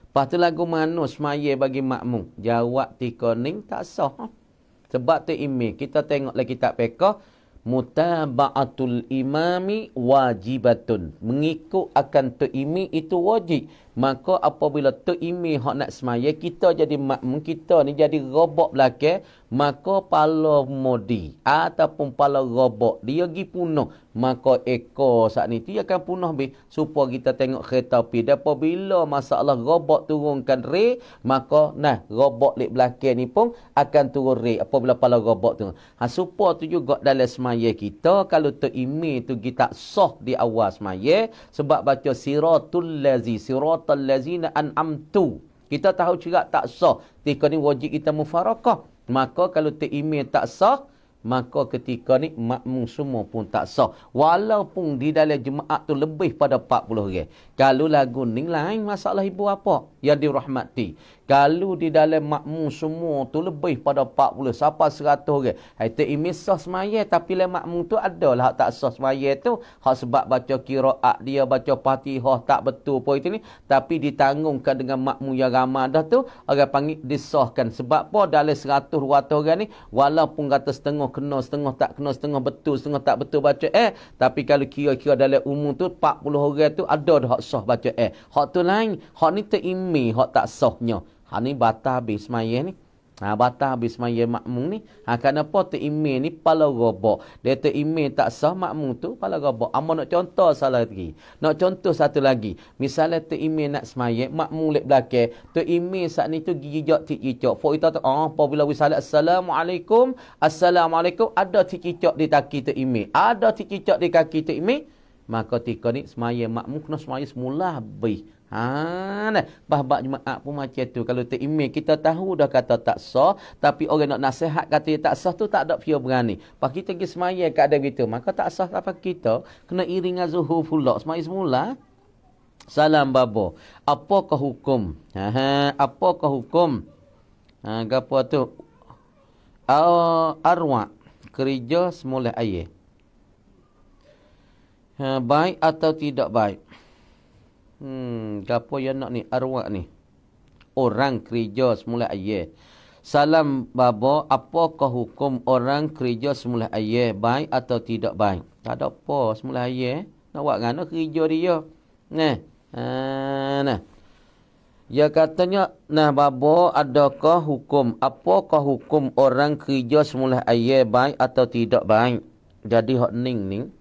Lepas tu lagu mana semaya bagi makmum. Jawab tika ni tak sah. Sebab tu imi. Kita tengok lagi kitab fiqh. Mutaba'atul imami wajibatun. Mengikut akan tu imi itu wajib. Maka apabila tu imi hak nak semaya, kita jadi makmum, kita ni jadi robot belakang, maka pala modi ataupun pala robot dia pergi punah. Maka ekor saat ni dia akan punah be supaya kita tengok kereta api. Dan apabila masalah robot turunkan re, maka robot lek belakang ni pun akan turun re apabila pala robot tu. Supaya tu juga dalam semaya kita, kalau tu imi tu kita sah di awal semaya sebab baca siratul lazina an'amtu. Kita tahu juga tak sah. Ketika ni wajib kita mufarakah. Maka kalau teimi tak sah, maka ketika ni makmum semua pun tak sah. Walaupun di dalam jemaah tu lebih pada 40 orang. Kalau lagu ni lain masalah ibu apa yang dirahmati. Kalau di dalam makmum semua tu lebih pada 40 sampai 100 orang. Teimi sah semaya tapi dalam makmum tu adalah hak tak sah semaya tu. Hak sebab baca qiraat dia, baca Fatihah tak betul pun itu ni. Tapi ditanggungkan dengan makmum yang ramai dah tu. Orang panggil disahkan. Sebab apa dalam 100-200 orang ni. Walaupun kata setengah kena, setengah tak kena, setengah betul, setengah tak betul baca tapi kalau kira-kira dalam umum tu 40 orang tu ada dah hak sah baca hak tu lain. Hak ni teimi, hak tak sahnya. Hak ni batal habis semaya ni. Batal habis semaya makmum ni. Kenapa terimam ni pala robok. Dia terimam tak sah, makmum tu pala robok. Amo nak contoh salah lagi. Nak contoh satu lagi. Misalnya terimam nak semaya, makmum lek belakang. Terimam saat ni tu gigijak tik cicak. Fok kita tu, apabila wisalat Assalamualaikum. Assalamualaikum. Ada tik cicak di kaki terimam. Ada tik cicak di kaki terimam. Maka tika ni semaya makmum kena semaya semula habis. Nah, bahbak jemaah pun macam tu. Kalau terimam kita tahu dah kata tak sah, tapi orang nak nasihat kata tak sah tu tak ada pia berani. Pas kita pergi semaya keadaan gitu, maka tak sah apa kita kena iring zuhur pula semaya semula. Salam babo. Apakah hukum? Apakah hukum? Gapo tu? Arwah kerja semula ayat. Baik atau tidak baik? Gapo yang nak ni arwah ni? Orang kerja semula ayat. Salam babo, apakah hukum orang kerja semula ayat? Baik atau tidak baik? Tak ada apa semula ayat. Nak buat ngana kerja dia. Nah. Ya katanya, babo, adakah hukum? Apakah hukum orang kerja semula ayat? Baik atau tidak baik? Jadi hak ning.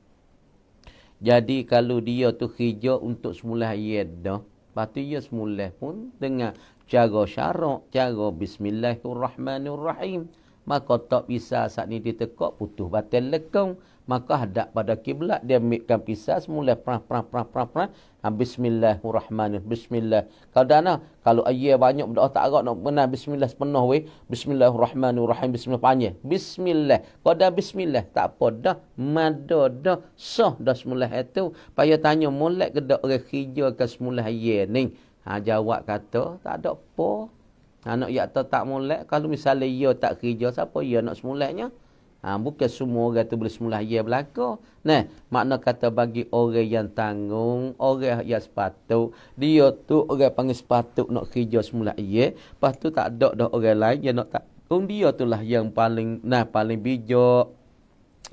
Jadi kalau dia tu kerja untuk semula ayat dah, lepas tu dia semula pun dengan cara syarak, cara bismillahirrahmanirrahim. Maka tak bisa saat ni dia tekak putus batal lekong. Maka hadap pada kiblat, dia ambilkan pisah semula perah. Bismillahirrahmanirrahim. Bismillah. Kalau dana, kalau ayat banyak berdoa tak agak nak benar bismillah sepenuh weh. Bismillahirrahmanirrahim. Bismillah panjang. Bismillah. Kalau dah bismillah tak apa dah. Mada dah. Sah dah semula itu. Payah tanya molek ke dak orang kerja ke semula ayat ni. Jawab kata tak ada apa. Nak ya tak molek. Kalau misalnya ia tak kerja, siapa ia nak semulanya? Bukan semua orang tu boleh semula ayat belaka. Makna kata bagi orang yang tanggung, orang yang sepatut, dia tu orang panggil sepatut nak kerja semula ayat. Lepas tu tak ada dah orang lain yang nak tanggung. Dia tu lah yang paling bijak,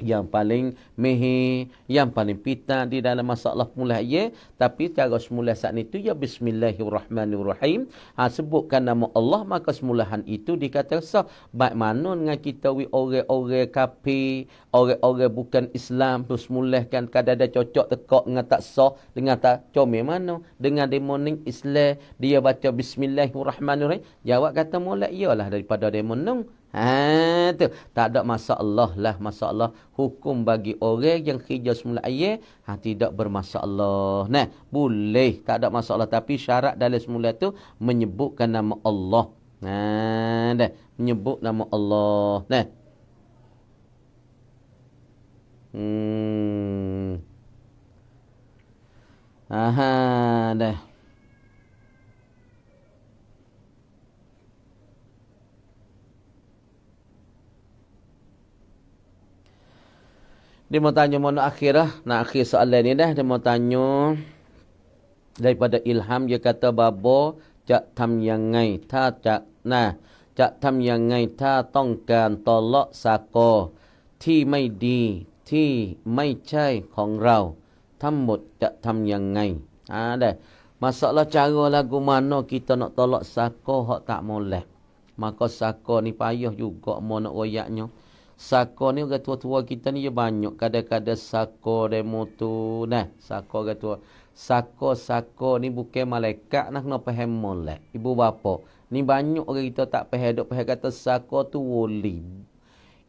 yang paling mehir, yang paling pintar di dalam masalah semula ayat. Tapi cara semula saat itu ya bismillahirrahmanirrahim. Sebutkan nama Allah, maka semulahan itu dikatakan sah. Baik mana dengan kita orang-orang kafir, orang-orang bukan Islam tu semulahkan kadang-kadang cocok tekak dengan tak sah, dengan tak comel mana. Dengan demoning Islam dia baca bismillahirrahmanirrahim, jawab kata molek ialah daripada demonung. Tu tak ada masalah lah. Masalah hukum bagi orang yang kerja semula ayat tidak bermasalah. Boleh, tak ada masalah. Tapi syarat dalam semula tu menyebutkan nama Allah. Menyebut nama Allah. Dah. Dia mau tanya mana akhirah. Akhir soalan ni dah. Dia mau tanya daripada Ilham. Dia kata babo cak tam yang ngai ta cak tam yang ngai ta tong kan tolak sakoที่ไม่ดีที่ไม่ใช่ของเราทั้งหมดจะทำยังไงdah. Masalah cara lagu mana kita nak tolak sako hak tak moleh. Maka sako ni payah juga mau nak royaknya. Sako ni orang tua-tua kita ni dia banyak. Kadang-kadang sako demo tu. Sako orang tua. Sako ni bukan malaikat nak kena faham molek. Ibu bapa. Ni banyak orang kita tak faham. Duk faham kata sako tu wali.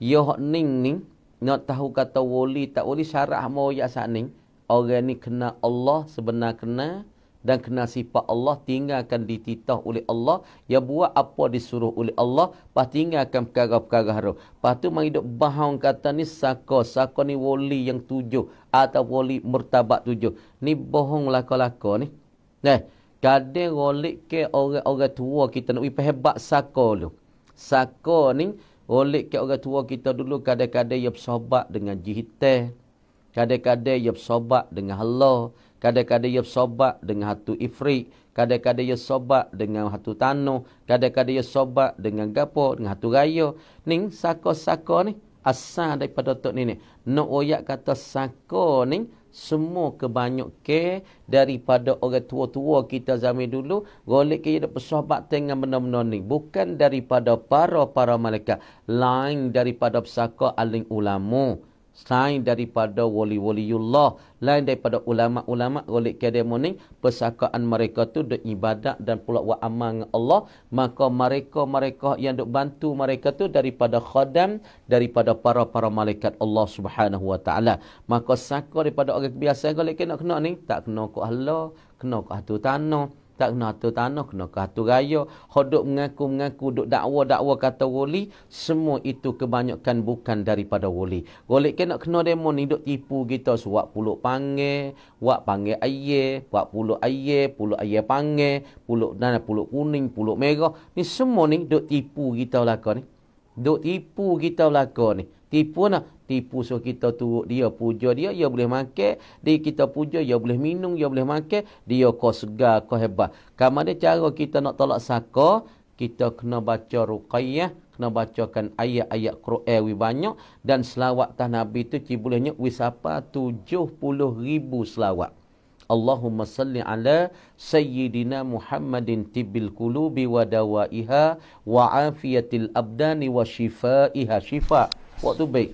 Ya hak ning nak tahu kata wali tak wali syarah mau ya sak ning. Orang ni kena Allah sebenar kena. Dan kena sifat Allah, tinggalkan dititah oleh Allah, ya buat apa disuruh oleh Allah, pas tinggalkan perkara-perkara haram. Lepas tu mari duk bahang kata ni sako ni wali yang 7 atau wali mertabat 7. Ni bohong laka-laka ni. Kadang rolik ke orang-orang tua kita nak hebat sako lu. Sako ni rolik ke orang tua kita dulu kadang-kadang ia bersobat dengan jihitah. Kadang-kadang ia bersobat dengan Allah. Kadang-kadang ia sobat dengan hatu ifrit. Kadang-kadang ia sobat dengan hatu tanu. Kadang-kadang ia sobat dengan gapo, dengan hatu raya. Ni sako-sako ni asal daripada tok ni. Nak oyak kata sako ni semua kebanyakan daripada orang tua-tua kita zaman dulu golek ke ada bersahabat dengan benda-benda ni, bukan daripada para malaikat, lain daripada pesaka alim ulama, lain daripada wali-waliullah, lain daripada ulama-ulama golek ke demo ni persakaan mereka tu duk ibadat dan pula buat amal dengan Allah, maka mereka yang duk bantu mereka tu daripada khadam, daripada para malaikat Allah Subhanahu wa taala. Maka saka daripada orang biasa golek ke nak kena ni tak kena ko Allah, kena ko hatu tanah, tak kena hatu tanah, kena ke hatu raya. Hodok mengaku duk dakwa kata wali, semua itu kebanyakan bukan daripada wali. Golek ke nak kena demo ni duk tipu kita suak puluk panggil, wak panggil aye, wak puluk aye panggil, puluk kuning, puluk merah. Ni semua ni duk tipu kita belaka ni. Duk tipu kita belaka ni. Tipu nak, tipu so kita turut dia, puja dia boleh makan, dia kita puja, dia boleh minum, dia boleh makan, dia kau segar, kau hebat. Kamu ada cara kita nak tolak saka, kita kena baca ruqayyah, kena bacakan ayat-ayat Quran banyak, dan selawat tah Nabi tu bolehnya wisapa 70,000 selawat. Allahumma salli ala Sayyidina Muhammadin tibil qulubi wa dawaiha wa afiyatil abdani wa shifaiha. Syifa waktu baik,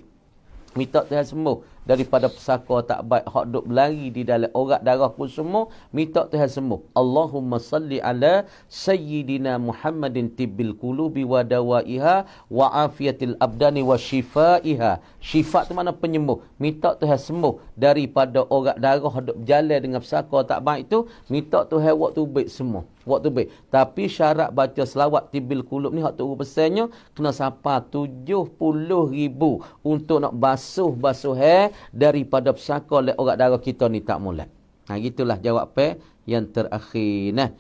minta Tuhan sembuh daripada pesaka tak baik, hak duk berlari di dalam orat darah pun semua, minta Tuhan sembuh. Allahumma salli ala Sayyidina Muhammadin tibil qulubi wa dawaiha wa afiyatil abdani wa shifaiha. Syifa tu mana penyembuh, minta Tuhan sembuh daripada orat darah hak duk berjalan dengan pesaka tak baik tu, minta Tuhan waktu baik semua. Waktu baik. Tapi syarat baca selawat tibil qulub ni hak tu pesannya kena sampai 70,000 untuk nak basuh daripada pesaka oleh orat darah kita ni tak molek. Gitulah jawab yang terakhir nah.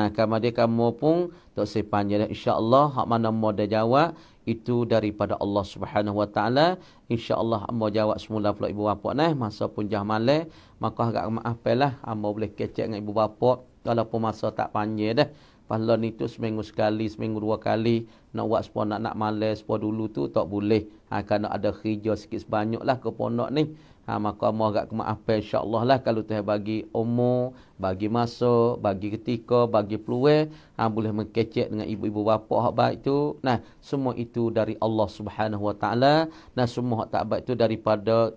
Kamu pun tak sepanjang insya-Allah hak mana mau dah jawab itu daripada Allah Subhanahu wa taala. Insya-Allah amo jawab semula pula ibu bapa nah, masa pun jah malam, maka agak maafalah amo boleh kecek dengan ibu bapa walaupun masa tak panjang dah. Pahala ni tu seminggu sekali, seminggu dua kali. Nak buat sepuluh nak malas sepuluh dulu tu tak boleh. Kerana ada kerja sikit sebanyak lah ke pondok ni. Maka mau agak kemaafan insya-Allah lah kalau Tuhan bagi umur, bagi masa, bagi ketika, bagi peluang, boleh mengkecek dengan ibu-ibu bapa hak baik tu. Nah, semua itu dari Allah Subhanahu wa taala. Nah, semua hak tak baik tu daripada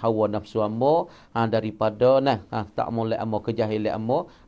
hawa nafsu ambo, daripada tak molek ambo kejahilan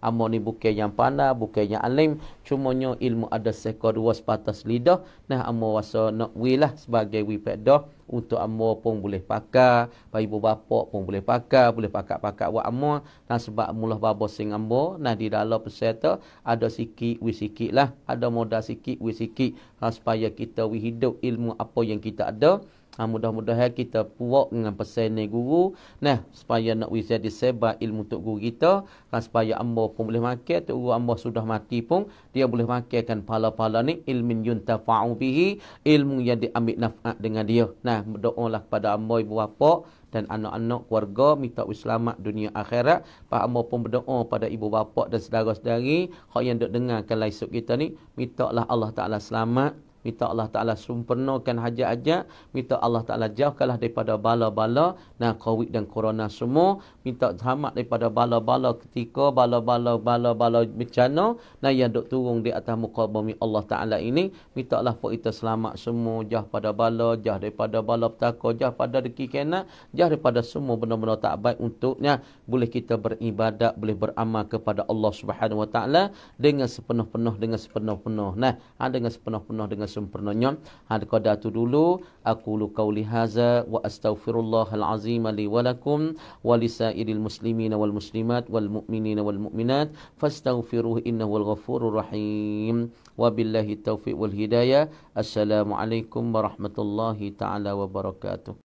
ambo ni bukan yang pandai, bukan yang alim, cumanya ilmu ada seka dua sepatas lidah. Nah, ambo rasa nak wilah sebagai wi pedah untuk ambo pun boleh pakai, bagi ibu bapa pun boleh pakai pakai buat ambo. Nah, sebab mulah babo sing ambo, nah di dalam peserta ada sikit wi sikit lah, ada modal sikit wi sikit, supaya kita wi hidup ilmu apa yang kita ada. Mudah-mudahan kita puak dengan pesan ni guru. Nah, supaya nak bisa disebar ilmu untuk guru kita, supaya ambo pun boleh makan, tok guru ambo sudah mati pun dia boleh makankan pahala-pahala ni, ilmin yuntafa'u bihi, ilmu yang diambil naf'at dengan dia. Nah, berdoalah kepada ambo ibu bapa dan anak-anak keluarga minta selamat dunia akhirat. Pak ambo pun berdoa pada ibu bapa dan saudara-saudari hak yang dok dengarkan live kita ni, mintalah Allah Taala selamat, minta Allah Ta'ala sempurnakan hajat-hajat, minta Allah Ta'ala jauhkanlah daripada bala-bala, COVID dan corona semua, minta selamat daripada bala-bala ketika, bala-bala bencana, yang duk turun di atas muka bumi Allah Ta'ala ini, minta Allah kita selamat semua, jauh pada bala, jauh daripada bala petaka, jauh pada deki kena, jauh daripada semua benda-benda tak baik untuknya, boleh kita beribadat, boleh beramal kepada Allah Subhanahu Wa Ta'ala dengan sepenuh-penuh, dengan sepenuhnya, sempurnanya. Qadar tu dulu, aqulu qauli hadza wa astaghfirullahal azim li wa lakum wa lisairil muslimina wal muslimat wal mu'minina wal mu'minat fastaghfiruhu innahu wal ghafurur rahim. Wabillahi taufiq wal hidayah. Assalamualaikum warahmatullahi taala wabarakatuh.